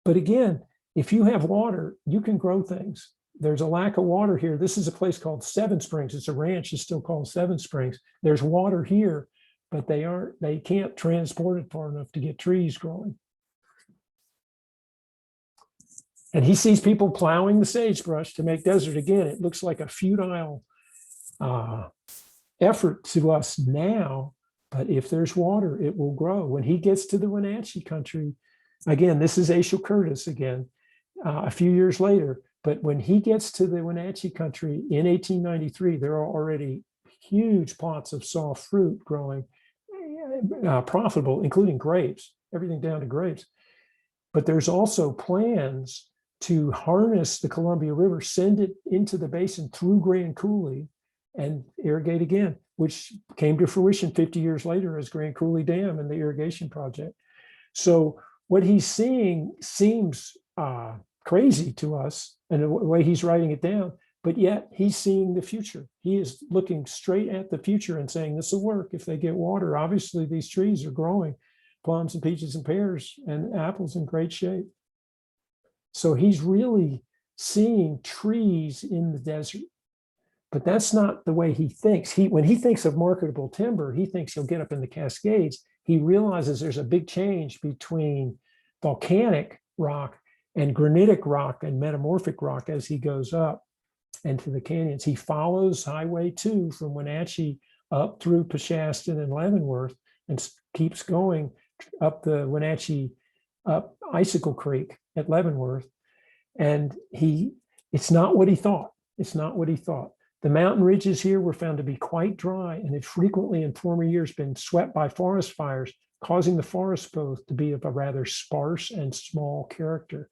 But again, if you have water, you can grow things. There's a lack of water here. This is a place called Seven Springs. It's a ranch. It's still called Seven Springs. There's water here, but they can't transport it far enough to get trees growing. And he sees people plowing the sagebrush to make desert. Again, it looks like a futile effort to us now, but if there's water, it will grow. When he gets to the Wenatchee country, again, this is Aschel Curtis again, a few years later, but when he gets to the Wenatchee country in 1893, there are already huge plots of soft fruit growing, profitable, including grapes, everything down to grapes. But there's also plans to harness the Columbia River, send it into the basin through Grand Coulee and irrigate again, which came to fruition 50 years later as Grand Coulee Dam and the irrigation project. So what he's seeing seems crazy to us in the way he's writing it down, but yet he's seeing the future. He is looking straight at the future and saying, this will work if they get water. Obviously, these trees are growing, plums and peaches and pears and apples in great shape. So he's really seeing trees in the desert. But that's not the way he thinks. When he thinks of marketable timber, he thinks he'll get up in the Cascades. He realizes there's a big change between volcanic rock and granitic rock and metamorphic rock as he goes up into the canyons. He follows Highway 2 from Wenatchee up through Peshastin and Leavenworth and keeps going up the Wenatchee, up Icicle Creek at Leavenworth. And it's not what he thought. It's not what he thought. The mountain ridges here were found to be quite dry and had frequently in former years been swept by forest fires, causing the forest growth to be of a rather sparse and small character.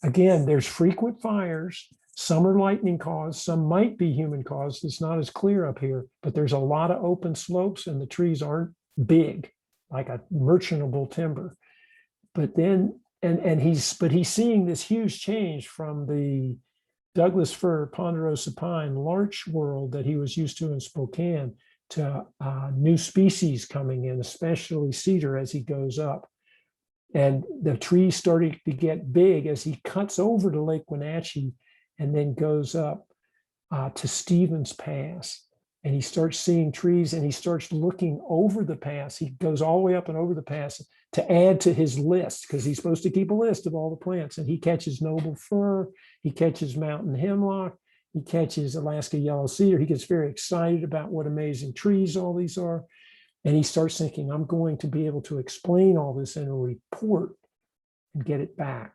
Again, there's frequent fires. Some are lightning caused, some might be human caused. It's not as clear up here, but there's a lot of open slopes and the trees aren't big, like a merchantable timber. But then, he's seeing this huge change from the Douglas fir, ponderosa pine, larch world that he was used to in Spokane to new species coming in, especially cedar as he goes up. And the trees starting to get big as he cuts over to Lake Wenatchee and then goes up to Stevens Pass. And he starts seeing trees and he starts looking over the pass. He goes all the way up and over the pass to add to his list because he's supposed to keep a list of all the plants. And he catches noble fir, he catches mountain hemlock, he catches Alaska yellow cedar. He gets very excited about what amazing trees all these are. And he starts thinking, I'm going to be able to explain all this in a report and get it back.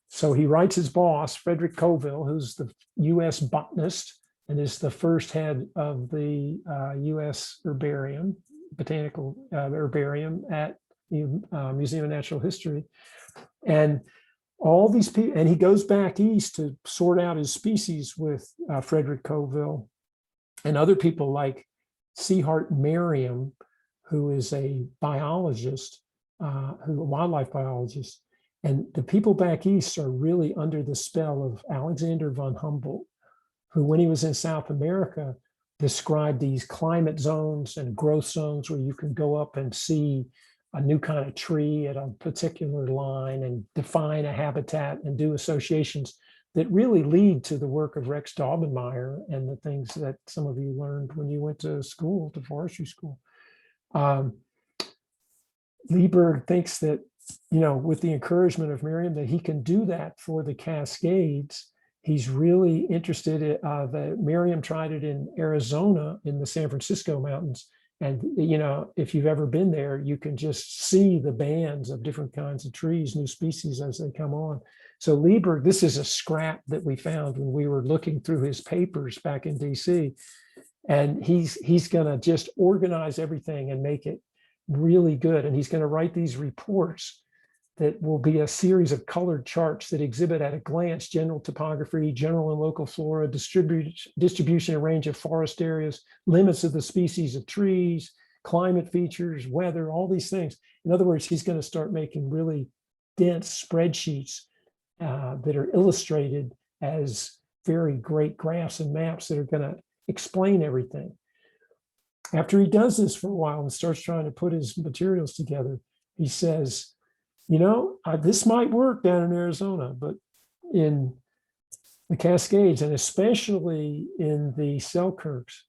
So he writes his boss, Frederick Coville, who's the US botanist and is the first head of the US herbarium, botanical herbarium at the Museum of Natural History. And all these people, and he goes back east to sort out his species with Frederick Coville and other people like Seahart Merriam, who is a biologist, a wildlife biologist. And the people back east are really under the spell of Alexander von Humboldt, who, when he was in South America, described these climate zones and growth zones where you can go up and see a new kind of tree at a particular line and define a habitat and do associations that really lead to the work of Rex Daubenmeier and the things that some of you learned when you went to school, to forestry school. Lieberg thinks that with the encouragement of Miriam that he can do that for the Cascades. He's really interested in Miriam tried it in Arizona in the San Francisco mountains. And, if you've ever been there, you can just see the bands of different kinds of trees, new species as they come on. So Lieberg, this is a scrap that we found when we were looking through his papers back in DC. And he's going to just organize everything and make it really good. And he's going to write these reports that will be a series of colored charts that exhibit at a glance general topography, general and local flora, distribution and range of forest areas, limits of the species of trees, climate features, weather, all these things. In other words, he's going to start making really dense spreadsheets that are illustrated as very great graphs and maps that are going to explain everything. After he does this for a while and starts trying to put his materials together, he says, this might work down in Arizona, but in the Cascades, and especially in the Selkirks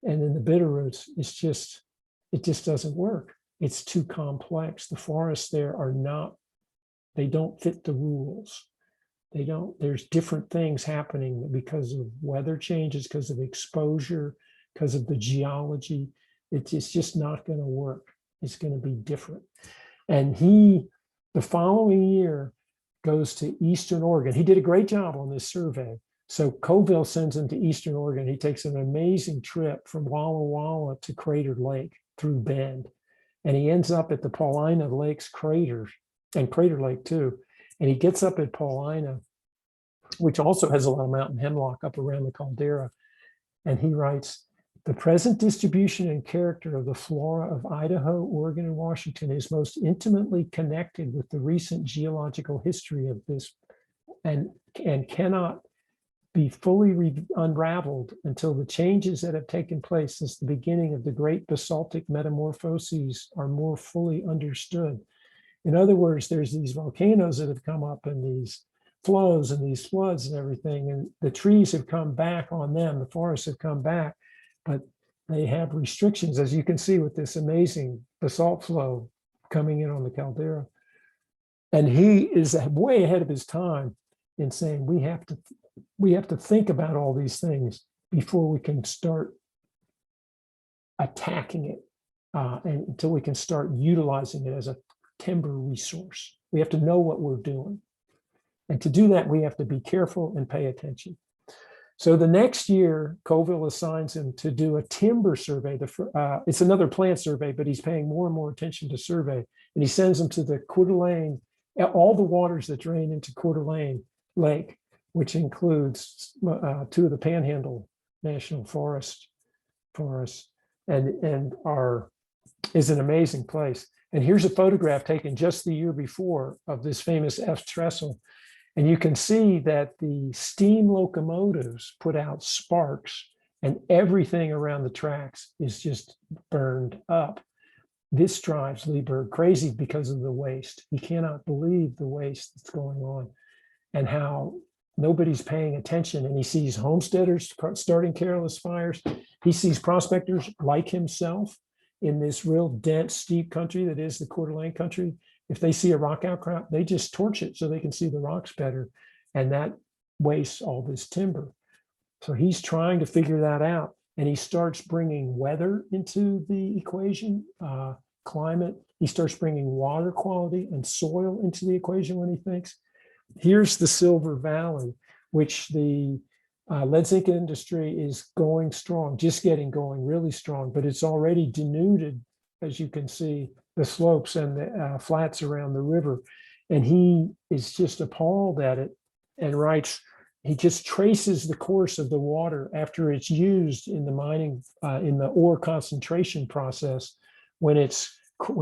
and in the Bitterroots, it just doesn't work. It's too complex. The forests there they don't fit the rules. There's different things happening because of weather changes, because of exposure, because of the geology. It's just not going to work. It's going to be different. And the following year goes to Eastern Oregon. He did a great job on this survey. So Coville sends him to Eastern Oregon. He takes an amazing trip from Walla Walla to Crater Lake through Bend. And he ends up at the Paulina Lakes crater and Crater Lake too. And he gets up at Paulina, which also has a lot of mountain hemlock up around the caldera. And he writes, the present distribution and character of the flora of Idaho, Oregon, and Washington is most intimately connected with the recent geological history of this and cannot be fully unraveled until the changes that have taken place since the beginning of the great basaltic metamorphoses are more fully understood. In other words, there's these volcanoes that have come up and these flows and these floods and everything, and the trees have come back on them, the forests have come back, but they have restrictions, as you can see with this amazing basalt flow coming in on the caldera. And he is way ahead of his time in saying we have to think about all these things before we can start attacking it, and until we can start utilizing it as a timber resource. We have to know what we're doing. And to do that, we have to be careful and pay attention. So the next year, Coville assigns him to do a timber survey. It's another plant survey, but he's paying more and more attention to survey. And he sends him to the Coeur d'Alene, all the waters that drain into Coeur d'Alene Lake, which includes two of the Panhandle National forests, and is an amazing place. And here's a photograph taken just the year before of this famous F trestle. And you can see that the steam locomotives put out sparks and everything around the tracks is just burned up. This drives Lieberg crazy because of the waste. He cannot believe the waste that's going on and how nobody's paying attention. And he sees homesteaders starting careless fires. He sees prospectors like himself in this real dense, steep country that is the Coeur d'Alene country. If they see a rock outcrop, they just torch it so they can see the rocks better. And that wastes all this timber. So he's trying to figure that out. And he starts bringing weather into the equation, climate. He starts bringing water quality and soil into the equation when he thinks. Here's the Silver Valley, which the lead zinc industry is going strong, just getting going really strong, but it's already denuded, as you can see, the slopes and the flats around the river. And he is just appalled at it and writes, he just traces the course of the water after it's used in the mining, in the ore concentration process, when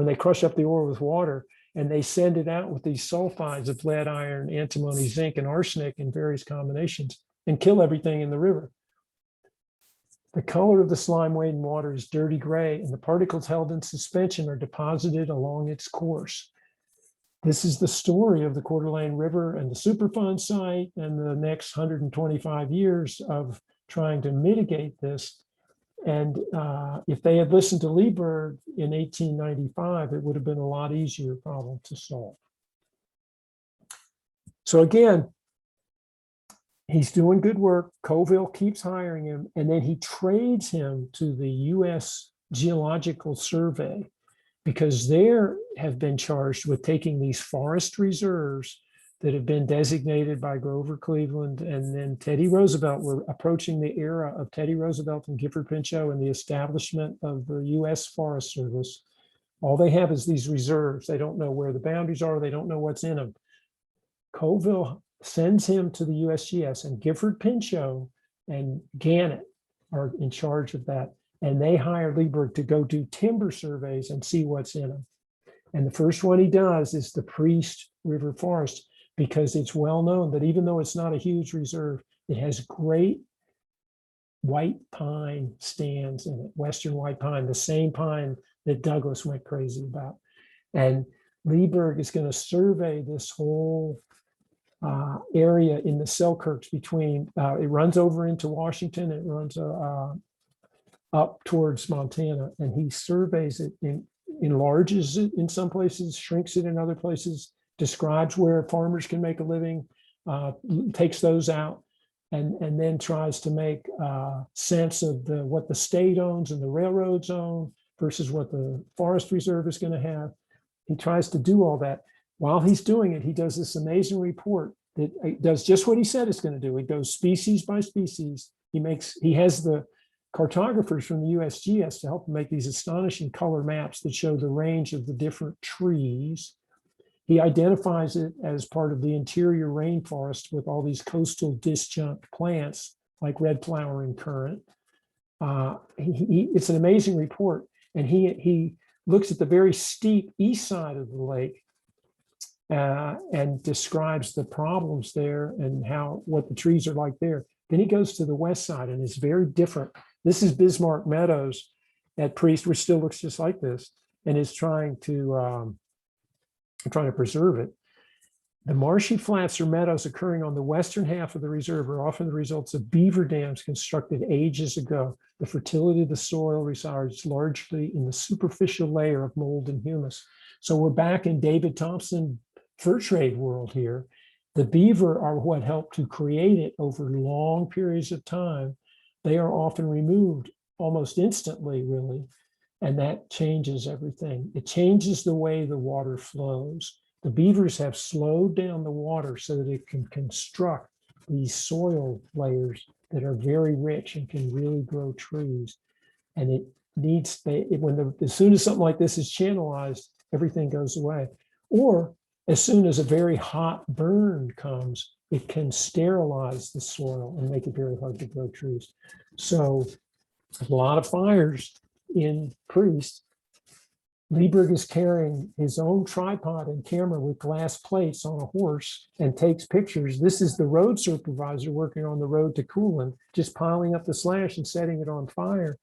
they crush up the ore with water and they send it out with these sulfides of lead, iron, antimony, zinc, and arsenic in various combinations and kill everything in the river. The color of the slime-laden water is dirty gray, and the particles held in suspension are deposited along its course. This is the story of the Coeur d'Alene River and the Superfund site and the next 125 years of trying to mitigate this. And if they had listened to Lieberg in 1895, it would have been a lot easier problem to solve. So again, he's doing good work. Colville keeps hiring him, and then he trades him to the U.S. Geological Survey because they have been charged with taking these forest reserves that have been designated by Grover Cleveland and then Teddy Roosevelt. We're approaching the era of Teddy Roosevelt and Gifford Pinchot and the establishment of the U.S. Forest Service. All they have is these reserves. They don't know where the boundaries are. They don't know what's in them. Colville sends him to the USGS, and Gifford Pinchot and Gannett are in charge of that. And they hire Lieberg to go do timber surveys and see what's in them. And the first one he does is the Priest River Forest, because it's well known that even though it's not a huge reserve, it has great white pine stands in it, Western white pine, the same pine that Douglas went crazy about. And Lieberg is going to survey this whole area in the Selkirks between, it runs over into Washington, it runs up towards Montana, and he surveys it, enlarges it in some places, shrinks it in other places, describes where farmers can make a living, takes those out, and then tries to make sense of what the state owns and the railroads own versus what the forest reserve is going to have. He tries to do all that. While he's doing it, he does this amazing report that does just what he said it's going to do. It goes species by species. He has the cartographers from the USGS to help him make these astonishing color maps that show the range of the different trees. He identifies it as part of the interior rainforest with all these coastal disjunct plants like red flowering currant. It's an amazing report. And he looks at the very steep east side of the lake and describes the problems there and what the trees are like there. Then he goes to the west side, and it's very different. This is Bismarck Meadows at Priest, which still looks just like this, and is trying to preserve it. The marshy flats or meadows occurring on the western half of the reserve are often the results of beaver dams constructed ages ago. The fertility of the soil resides largely in the superficial layer of mold and humus. So we're back in David Thompson fur trade world here. The beaver are what helped to create it over long periods of time. They are often removed almost instantly, really, and that changes everything. It changes the way the water flows. The beavers have slowed down the water so that it can construct these soil layers that are very rich and can really grow trees. And it needs, as soon as something like this is channelized, everything goes away. Or as soon as a very hot burn comes, it can sterilize the soil and make it very hard to grow trees. So a lot of fires in Priest. Lieberg is carrying his own tripod and camera with glass plates on a horse and takes pictures. This is the road supervisor working on the road to Coolin, just piling up the slash and setting it on fire.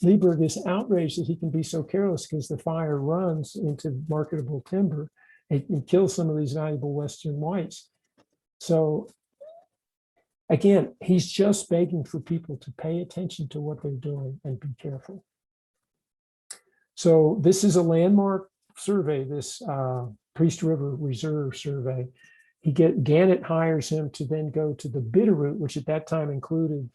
Lieberg is outraged that he can be so careless because the fire runs into marketable timber and kills some of these valuable Western whites. So again, he's just begging for people to pay attention to what they're doing and be careful. So this is a landmark survey, this Priest River Reserve survey. Gannett hires him to then go to the Bitterroot, which at that time included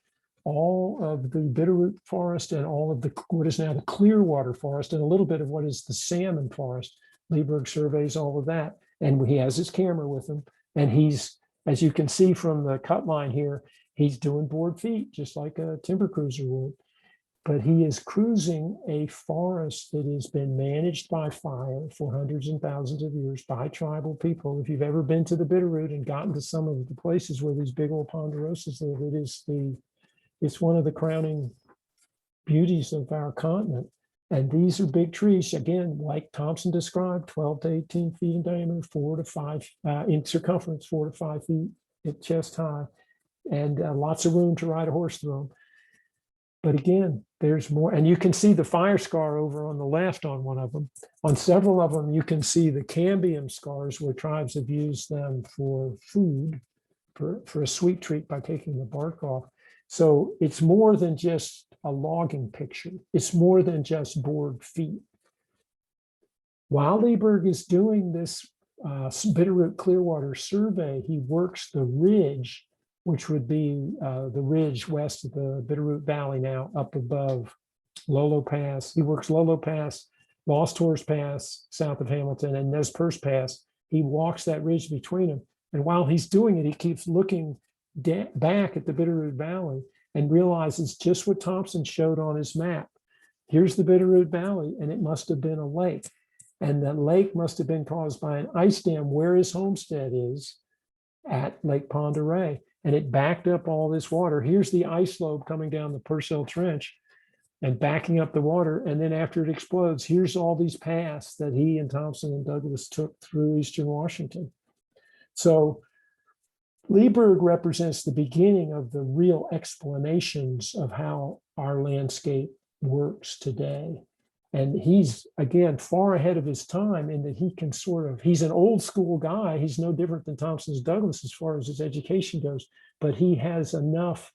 all of the Bitterroot forest and all of what is now the Clearwater forest and a little bit of what is the Salmon forest. Lieberg surveys all of that, and he has his camera with him. And he's, as you can see from the cut line here, he's doing board feet just like a timber cruiser would. But he is cruising a forest that has been managed by fire for hundreds and thousands of years by tribal people. If you've ever been to the Bitterroot and gotten to some of the places where these big old ponderosas live, it's one of the crowning beauties of our continent. And these are big trees, again, like Thompson described, 12 to 18 feet in diameter, 4 to 5 in circumference, 4 to 5 feet at chest high, and lots of room to ride a horse through them. But again, there's more, and you can see the fire scar over on the left on one of them. On several of them, you can see the cambium scars where tribes have used them for food, for a sweet treat by taking the bark off. So it's more than just a logging picture. It's more than just board feet. While Lieberg is doing this Bitterroot Clearwater survey, he works the ridge, which would be the ridge west of the Bitterroot Valley now, up above Lolo Pass. He works Lolo Pass, Lost Horse Pass, south of Hamilton, and Nez Perce Pass. He walks that ridge between them. And while he's doing it, he keeps looking back at the Bitterroot Valley and realizes just what Thompson showed on his map. Here's the Bitterroot Valley, and it must have been a lake. And that lake must have been caused by an ice dam where his homestead is at Lake Pend Oreille. And it backed up all this water. Here's the ice lobe coming down the Purcell Trench and backing up the water. And then after it explodes, here's all these paths that he and Thompson and Douglas took through Eastern Washington. So Lieberg represents the beginning of the real explanations of how our landscape works today. And he's, again, far ahead of his time in that he can he's an old school guy. He's no different than Thompson's Douglas as far as his education goes, but he has enough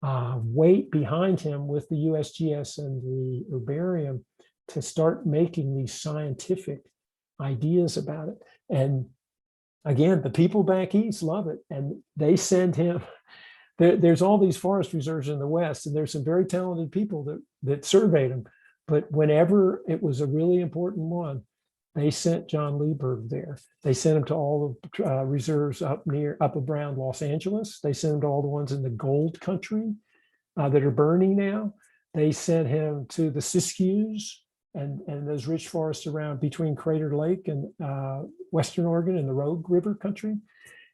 weight behind him with the USGS and the herbarium to start making these scientific ideas about it. And again, the people back east love it, and they send him. There's all these forest reserves in the West, and there's some very talented people that surveyed them. But whenever it was a really important one, they sent John Lieberg there. They sent him to all the reserves up around Los Angeles. They sent him to all the ones in the gold country that are burning now. They sent him to the Siskiyous and those rich forests around between Crater Lake and Western Oregon and the Rogue River country.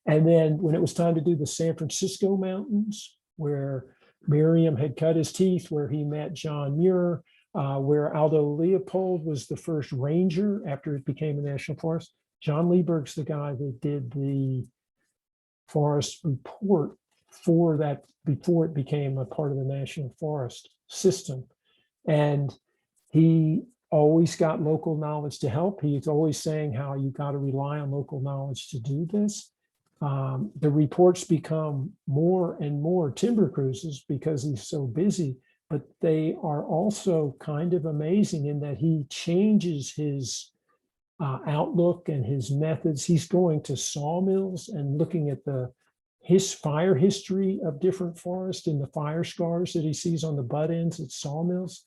And then when it was time to do the San Francisco Mountains, where Miriam had cut his teeth, where he met John Muir, where Aldo Leopold was the first ranger after it became a national forest. John Lieberg's the guy that did the forest report for that before it became a part of the national forest system. And he always got local knowledge to help. He's always saying how you got to rely on local knowledge to do this. The reports become more and more timber cruises because he's so busy, but they are also kind of amazing in that he changes his outlook and his methods. He's going to sawmills and looking at his fire history of different forests and the fire scars that he sees on the butt ends at sawmills.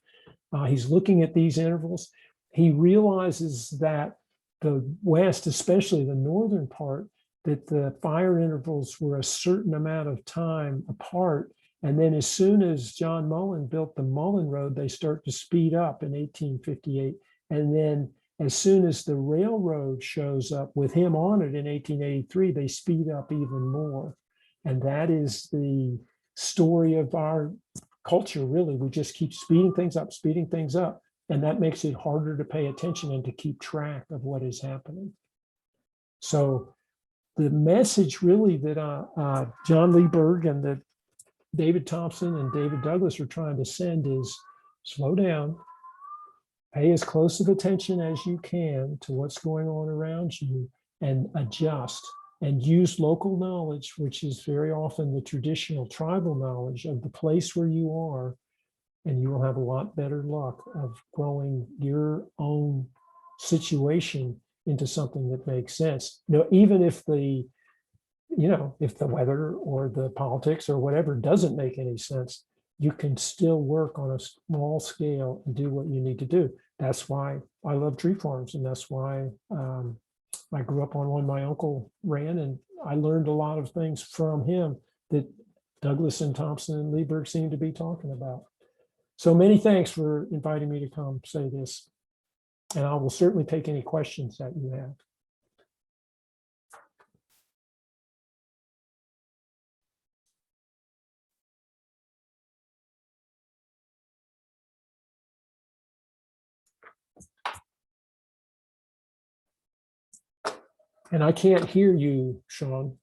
He's looking at these intervals. He realizes that the West, especially the northern part, that the fire intervals were a certain amount of time apart. And then as soon as John Mullen built the Mullen Road, they start to speed up in 1858. And then as soon as the railroad shows up with him on it in 1883, they speed up even more. And that is the story of our culture, really. We just keep speeding things up. And that makes it harder to pay attention and to keep track of what is happening. So the message really that John Lieberg and that David Thompson and David Douglas are trying to send is slow down, pay as close of attention as you can to what's going on around you, and adjust and use local knowledge, which is very often the traditional tribal knowledge of the place where you are, and you will have a lot better luck of growing your own situation into something that makes sense. Even if the weather or the politics or whatever doesn't make any sense, you can still work on a small scale and do what you need to do. That's why I love tree farms, and that's why I grew up on one my uncle ran, and I learned a lot of things from him that Douglas and Thompson and Lieberg seem to be talking about. So many thanks for inviting me to come say this. And I will certainly take any questions that you have. And I can't hear you, Sean.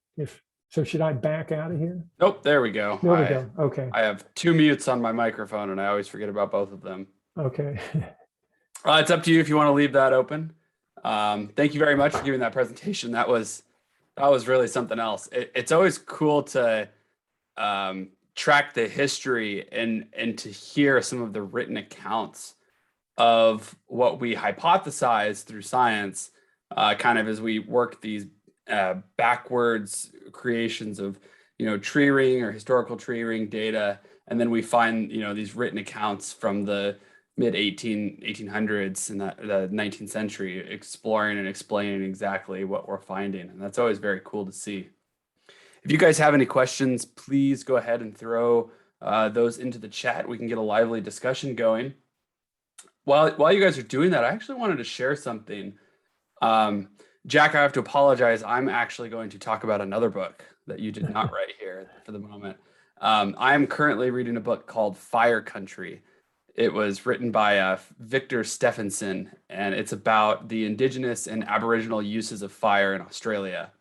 So should I back out of here? Nope, there we go. There we go. Okay. I have two mutes on my microphone, and I always forget about both of them. Okay. It's up to you if you want to leave that open. Thank you very much for giving that presentation. That was really something else. It's always cool to track the history and to hear some of the written accounts of what we hypothesize through science, kind of as we work these backwards creations of, tree ring or historical tree ring data. And then we find, these written accounts from the mid 1800s and the 19th century, exploring and explaining exactly what we're finding. And that's always very cool to see. If you guys have any questions, please go ahead and throw those into the chat. We can get a lively discussion going. While you guys are doing that, I actually wanted to share something. Jack, I have to apologize. I'm actually going to talk about another book that you did not write here for the moment. I am currently reading a book called Fire Country. It was written by Victor Stephenson, and it's about the indigenous and Aboriginal uses of fire in Australia.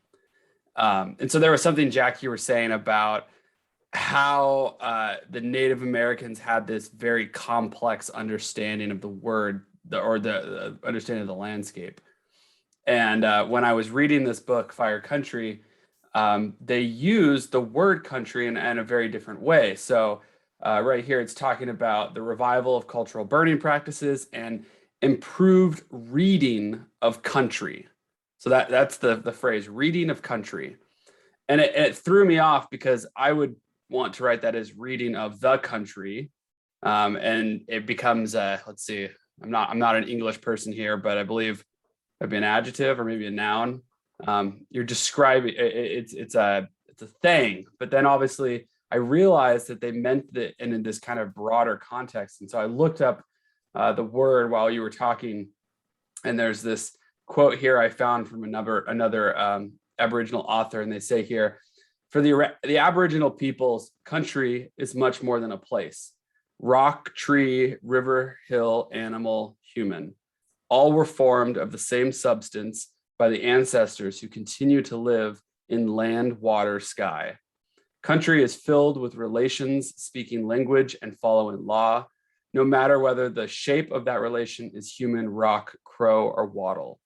And so there was something, Jack, you were saying about how the Native Americans had this very complex understanding of the word, the understanding of the landscape. And when I was reading this book, Fire Country, they used the word country in a very different way. So right here, it's talking about the revival of cultural burning practices and improved reading of country. So that's the phrase, reading of country. And it threw me off because I would want to write that as reading of the country. And it becomes, let's see, I'm not an English person here, but I believe it'd be an adjective or maybe a noun. You're describing, it's a thing, but then obviously I realized that they meant that in this kind of broader context. And so I looked up the word while you were talking, and there's this quote here I found from another Aboriginal author, and they say here, for the Aboriginal peoples, country is much more than a place. Rock, tree, river, hill, animal, human. All were formed of the same substance by the ancestors who continue to live in land, water, sky. Country is filled with relations, speaking language and following law, no matter whether the shape of that relation is human, rock, crow, or wattle.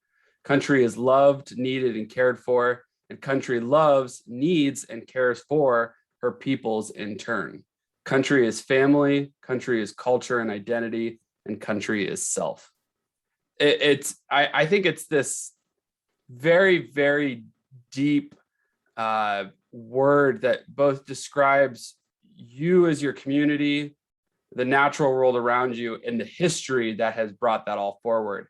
Country is loved, needed, and cared for, and country loves, needs, and cares for her peoples in turn. Country is family, country is culture and identity, and country is self. I think it's this very, very deep word that both describes you as your community, the natural world around you, and the history that has brought that all forward.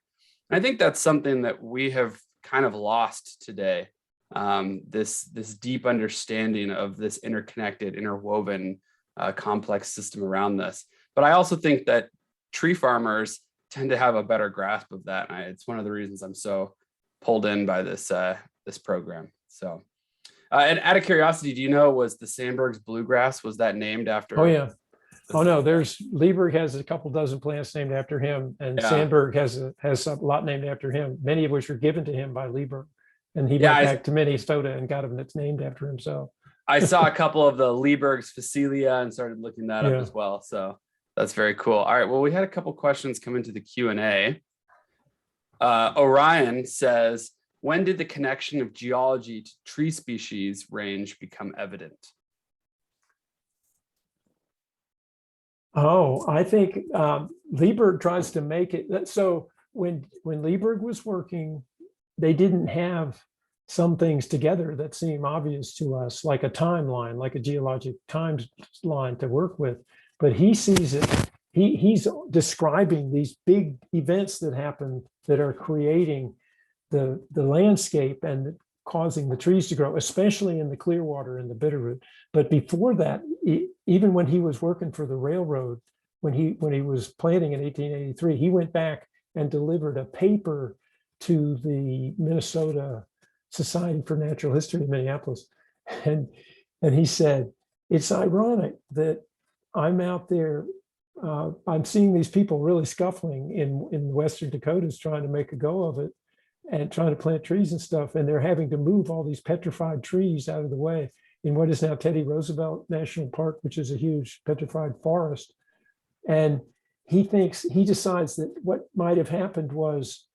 And I think that's something that we have kind of lost today. This deep understanding of this interconnected, interwoven, complex system around this. But I also think that tree farmers tend to have a better grasp of that. And it's one of the reasons I'm so pulled in by this program. So, and out of curiosity, do you know, was the Sandberg's bluegrass, was that named after? Oh yeah. Oh no, there's Lieberg has a couple dozen plants named after him, and Yeah. Sandberg has a lot named after him, many of which were given to him by Lieberg. And he Yeah, went back to Minnesota and got them that's named after himself. I saw a couple of the Lieberg's Facilia and started looking that up as well. So that's very cool. All right, well, we had a couple questions come into the Q&A. Orion says, when did the connection of geology to tree species range become evident? Oh, I think Lieberg tries to make it. So when Lieberg was working, they didn't have some things together that seem obvious to us, like a timeline, like a geologic timeline to work with. But he sees it. He's describing these big events that happen that are creating the landscape and causing the trees to grow, especially in the Clearwater and the Bitterroot. But before that, even when he was working for the railroad, when he was planting in 1883, he went back and delivered a paper to the Minnesota Society for Natural History in Minneapolis. And he said, it's ironic that I'm out there, I'm seeing these people really scuffling in Western Dakotas trying to make a go of it and trying to plant trees and stuff. And they're having to move all these petrified trees out of the way in what is now Teddy Roosevelt National Park, which is a huge petrified forest. And he decides that what might have happened was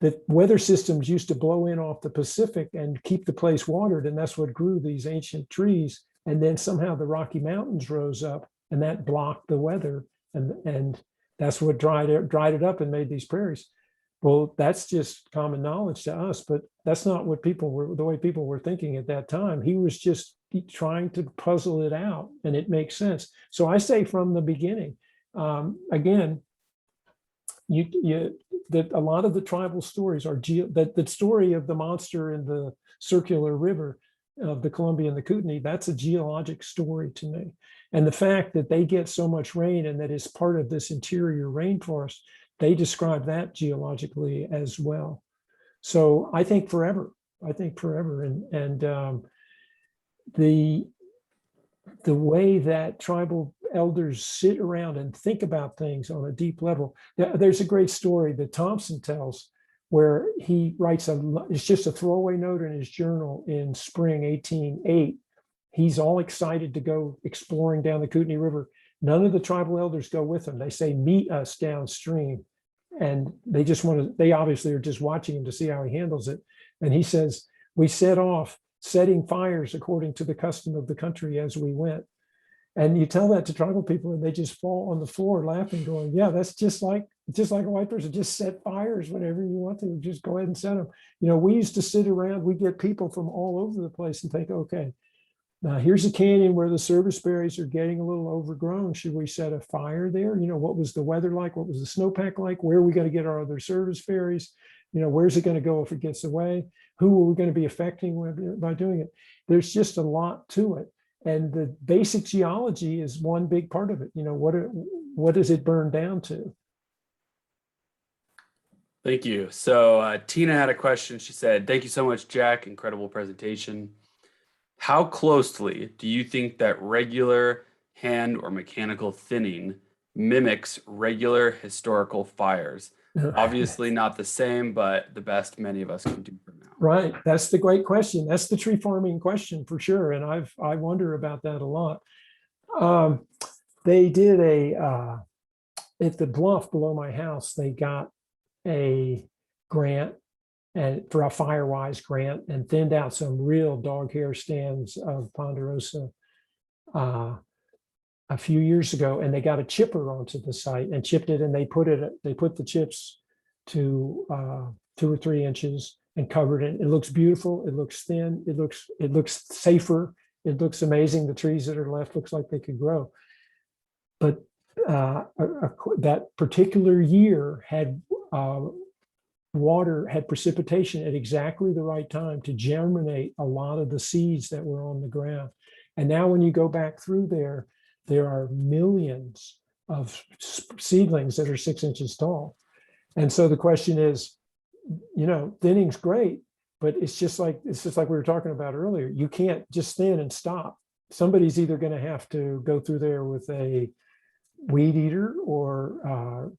that weather systems used to blow in off the Pacific and keep the place watered. And that's what grew these ancient trees. And then somehow the Rocky Mountains rose up and that blocked the weather. And that's what dried it up and made these prairies. Well, that's just common knowledge to us, but that's not what the way people were thinking at that time. He was just trying to puzzle it out, and it makes sense. So I say from the beginning, again, that a lot of the tribal stories are that the story of the monster in the circular river of the Columbia and the Kootenai, that's a geologic story to me. And the fact that they get so much rain and that is part of this interior rainforest, they describe that geologically as well. So I think forever. And the way that tribal elders sit around and think about things on a deep level. There's a great story that Thompson tells where he writes it's just a throwaway note in his journal in spring 1808. He's all excited to go exploring down the Kootenai River. None of the tribal elders go with him. They say, meet us downstream. And they obviously are just watching him to see how he handles it. And he says, we set off setting fires according to the custom of the country as we went. And you tell that to tribal people and they just fall on the floor laughing, going, yeah, that's just like a white person, just set fires whenever you want to, just go ahead and set them. We used to sit around, we get people from all over the place and think, okay, now here's a canyon where the service berries are getting a little overgrown. Should we set a fire there? What was the weather like? What was the snowpack like? Where are we going to get our other service berries? Where's it going to go if it gets away? Who are we going to be affecting by doing it? There's just a lot to it. And the basic geology is one big part of it. What does it burn down to? Thank you. So Tina had a question. She said, thank you so much, Jack. Incredible presentation. How closely do you think that regular hand or mechanical thinning mimics regular historical fires? Obviously not the same, but the best many of us can do for now. Right. That's the great question. That's the tree farming question for sure. And I wonder about that a lot. They did at the bluff below my house, they got a grant and for a Firewise grant and thinned out some real dog hair stands of ponderosa a few years ago, and they got a chipper onto the site and chipped it, and they put the chips to 2 or 3 inches and covered it. It looks beautiful. It looks thin. It looks safer. It looks amazing. The trees that are left looks like they could grow. But that particular year had precipitation at exactly the right time to germinate a lot of the seeds that were on the ground. And now when you go back through there are millions of seedlings that are 6 inches tall. And so the question is, thinning's great, but it's just like we were talking about earlier. You can't just thin and stop. Somebody's either going to have to go through there with a weed eater or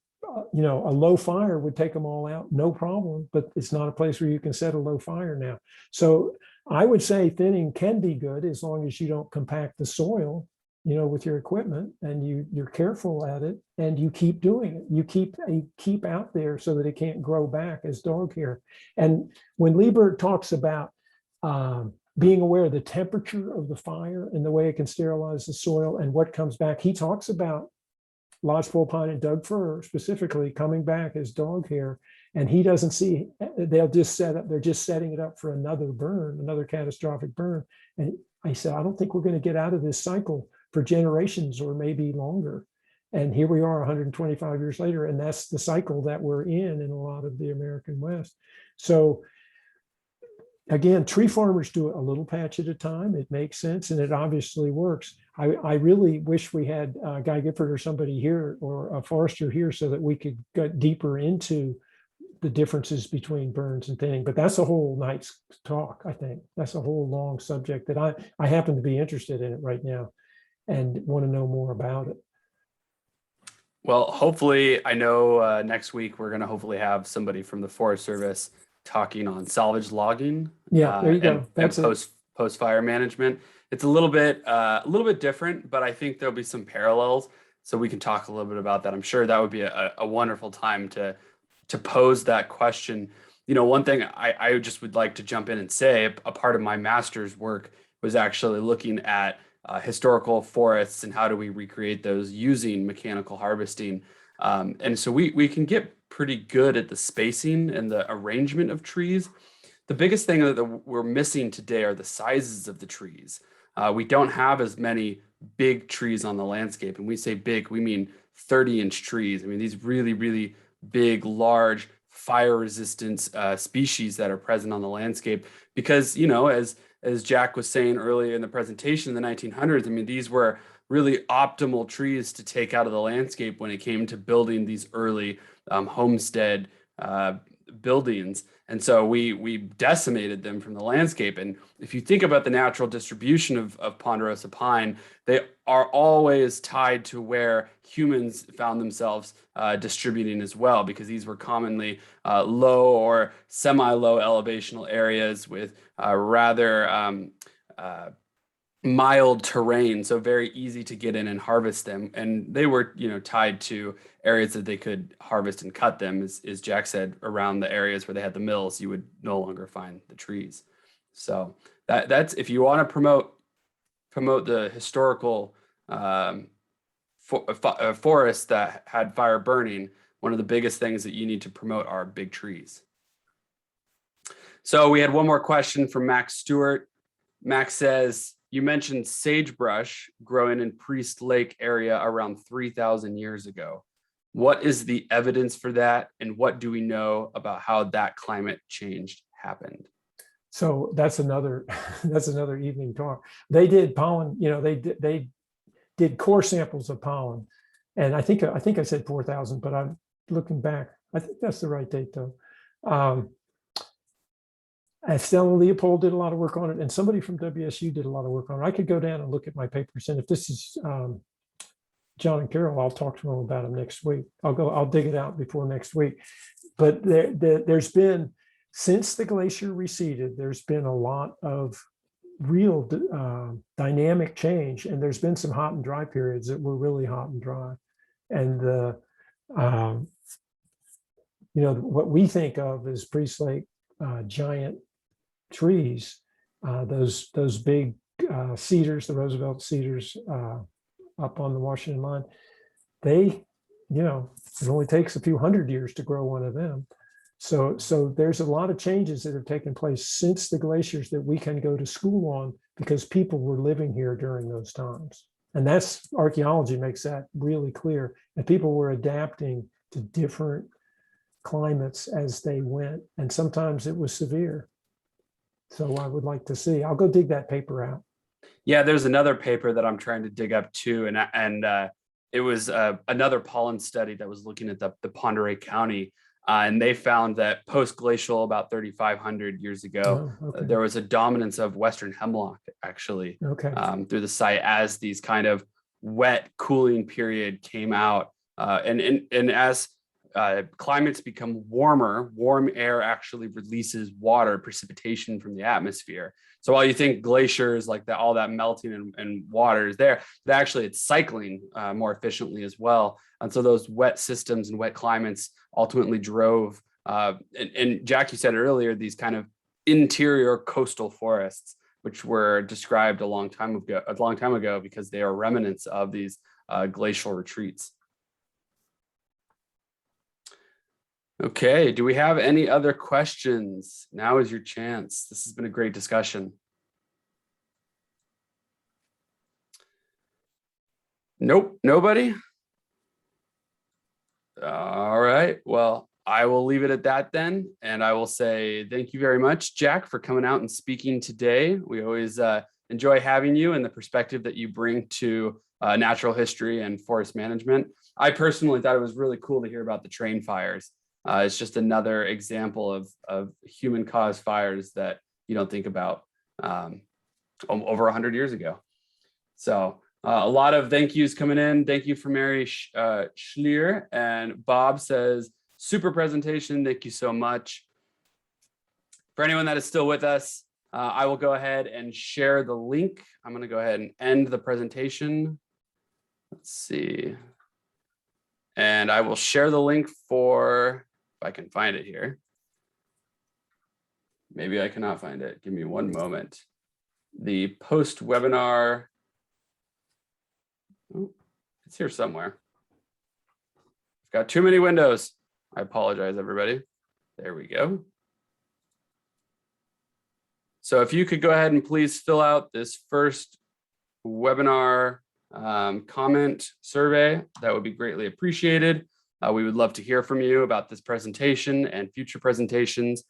a low fire would take them all out, no problem, but it's not a place where you can set a low fire now. So I would say thinning can be good as long as you don't compact the soil, with your equipment, and you're careful at it and you keep doing it. You keep out there so that it can't grow back as dog hair. And when Liebert talks about being aware of the temperature of the fire and the way it can sterilize the soil and what comes back, he talks about lodgepole pine and Doug fir specifically coming back as dog hair, and he doesn't see. They're just setting it up for another catastrophic burn. And I said, I don't think we're going to get out of this cycle for generations or maybe longer. And here we are 125 years later, and that's the cycle that we're in a lot of the American West. So again, tree farmers do it a little patch at a time. It makes sense, and it obviously works. I really wish we had Guy Gifford or somebody here or a forester here so that we could get deeper into the differences between burns and thinning. But that's a whole night's talk, I think. That's a whole long subject that I happen to be interested in it right now and want to know more about it. Well, hopefully, I know next week we're going to hopefully have somebody from the Forest Service talking on salvage logging. Yeah, there you go. That's post fire management. It's a little bit different, but I think there'll be some parallels. So we can talk a little bit about that. I'm sure that would be a wonderful time to pose that question. One thing I just would like to jump in and say, a part of my master's work was actually looking at historical forests and how do we recreate those using mechanical harvesting. And so we can get pretty good at the spacing and the arrangement of trees. The biggest thing that we're missing today are the sizes of the trees. We don't have as many big trees on the landscape. And we say big, we mean 30-inch trees. I mean, these really, really big, large, fire-resistant species that are present on the landscape. Because, you know, as Jack was saying earlier in the presentation in the 1900s, I mean, these were really optimal trees to take out of the landscape when it came to building these early homestead buildings. And so we decimated them from the landscape. And if you think about the natural distribution of ponderosa pine, they are always tied to where humans found themselves distributing as well, because these were commonly low or semi-low elevational areas with rather mild terrain, so very easy to get in and harvest them. And they were, you know, tied to areas that they could harvest and cut them. As Jack said, around the areas where they had the mills, you would no longer find the trees. So that's, if you want to promote the historical forests that had fire burning, one of the biggest things that you need to promote are big trees. So we had one more question from Max Stewart. Max says, you mentioned sagebrush growing in Priest Lake area around 3,000 years ago. What is the evidence for that? And what do we know about how that climate change happened? So that's another evening talk. They did pollen, you know, they did core samples of pollen. And I think I said 4,000, but I'm looking back. I think that's the right date though. Stella Leopold did a lot of work on it, and somebody from WSU did a lot of work on it. I could go down and look at my papers, and if this is John and Carol, I'll talk to them about them next week. I'll dig it out before next week. But there's been, since the glacier receded, there's been a lot of real dynamic change, and there's been some hot and dry periods that were really hot and dry. And you know, what we think of as Priest Lake giant trees, those big cedars, the Roosevelt cedars up on the Washington line, they, you know, it only takes a few hundred years to grow one of them. So there's a lot of changes that have taken place since the glaciers that we can go to school on, because people were living here during those times. And that's, archaeology makes that really clear. And people were adapting to different climates as they went. And sometimes it was severe. So I would like to see, I'll go dig that paper out. Yeah, there's another paper that I'm trying to dig up too. And it was another pollen study that was looking at the Pend County. And they found that post-glacial, about 3,500 years ago, there was a dominance of Western hemlock actually through the site as these kind of wet cooling period came out. And as climates become warmer, warm air actually releases water, precipitation from the atmosphere. So while you think glaciers, like that, all that melting and water is there, but actually it's cycling more efficiently as well. And so those wet systems and wet climates ultimately drove, and Jackie said earlier, these kind of interior coastal forests, which were described a long time ago because they are remnants of these glacial retreats. Okay, do we have any other questions? Now is your chance. This has been a great discussion. Nope, nobody? All right, well, I will leave it at that then. And I will say thank you very much, Jack, for coming out and speaking today. We always enjoy having you and the perspective that you bring to natural history and forest management. I personally thought it was really cool to hear about the train fires. It's just another example of human-caused fires that you don't think about over 100 years ago. So a lot of thank yous coming in. Thank you for Mary Schlier. And Bob says, super presentation. Thank you so much. For anyone that is still with us, I will go ahead and share the link. I'm going to go ahead and end the presentation. Let's see. And I will share the link for, if I can find it here. Maybe I cannot find it. Give me one moment. The post-webinar Oh, it's here somewhere. I've got too many windows. I apologize, everybody. There we go. So if you could go ahead and please fill out this first webinar comment survey, that would be greatly appreciated. We would love to hear from you about this presentation and future presentations.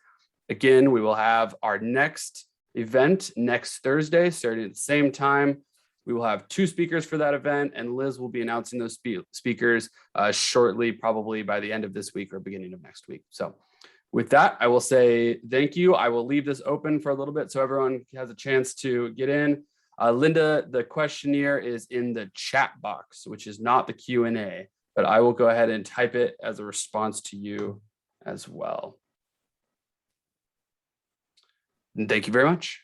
Again, we will have our next event next Thursday, starting at the same time. We will have 2 speakers for that event, and Liz will be announcing those speakers shortly, probably by the end of this week or beginning of next week. So with that, I will say thank you. I will leave this open for a little bit so everyone has a chance to get in. Linda, the questionnaire is in the chat box, which is not the Q&A, but I will go ahead and type it as a response to you as well. And thank you very much.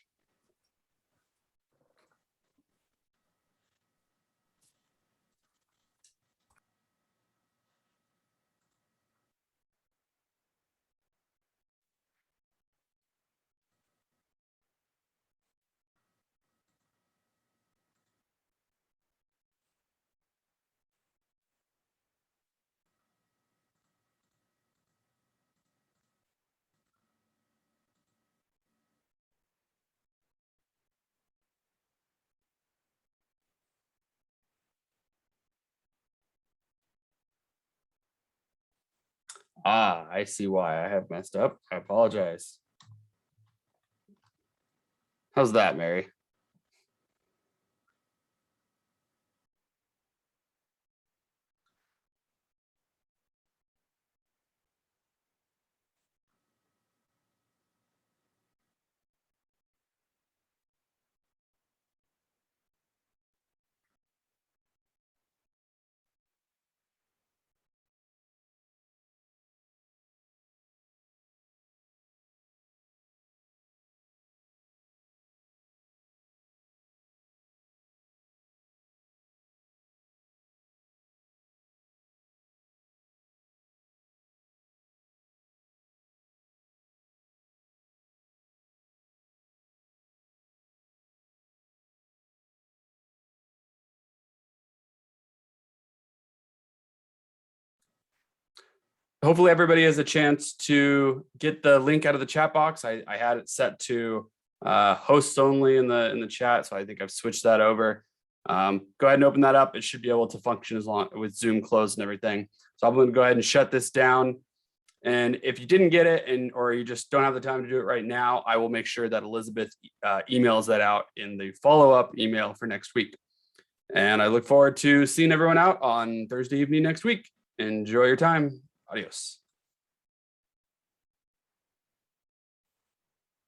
I see why I have messed up. I apologize. How's that, Mary? Hopefully everybody has a chance to get the link out of the chat box. I had it set to hosts only in the chat, so I think I've switched that over. Go ahead and open that up. It should be able to function as long with Zoom closed and everything. So I'm going to go ahead and shut this down. And if you didn't get it or you just don't have the time to do it right now, I will make sure that Elizabeth emails that out in the follow-up email for next week. And I look forward to seeing everyone out on Thursday evening next week. Enjoy your time. Adios.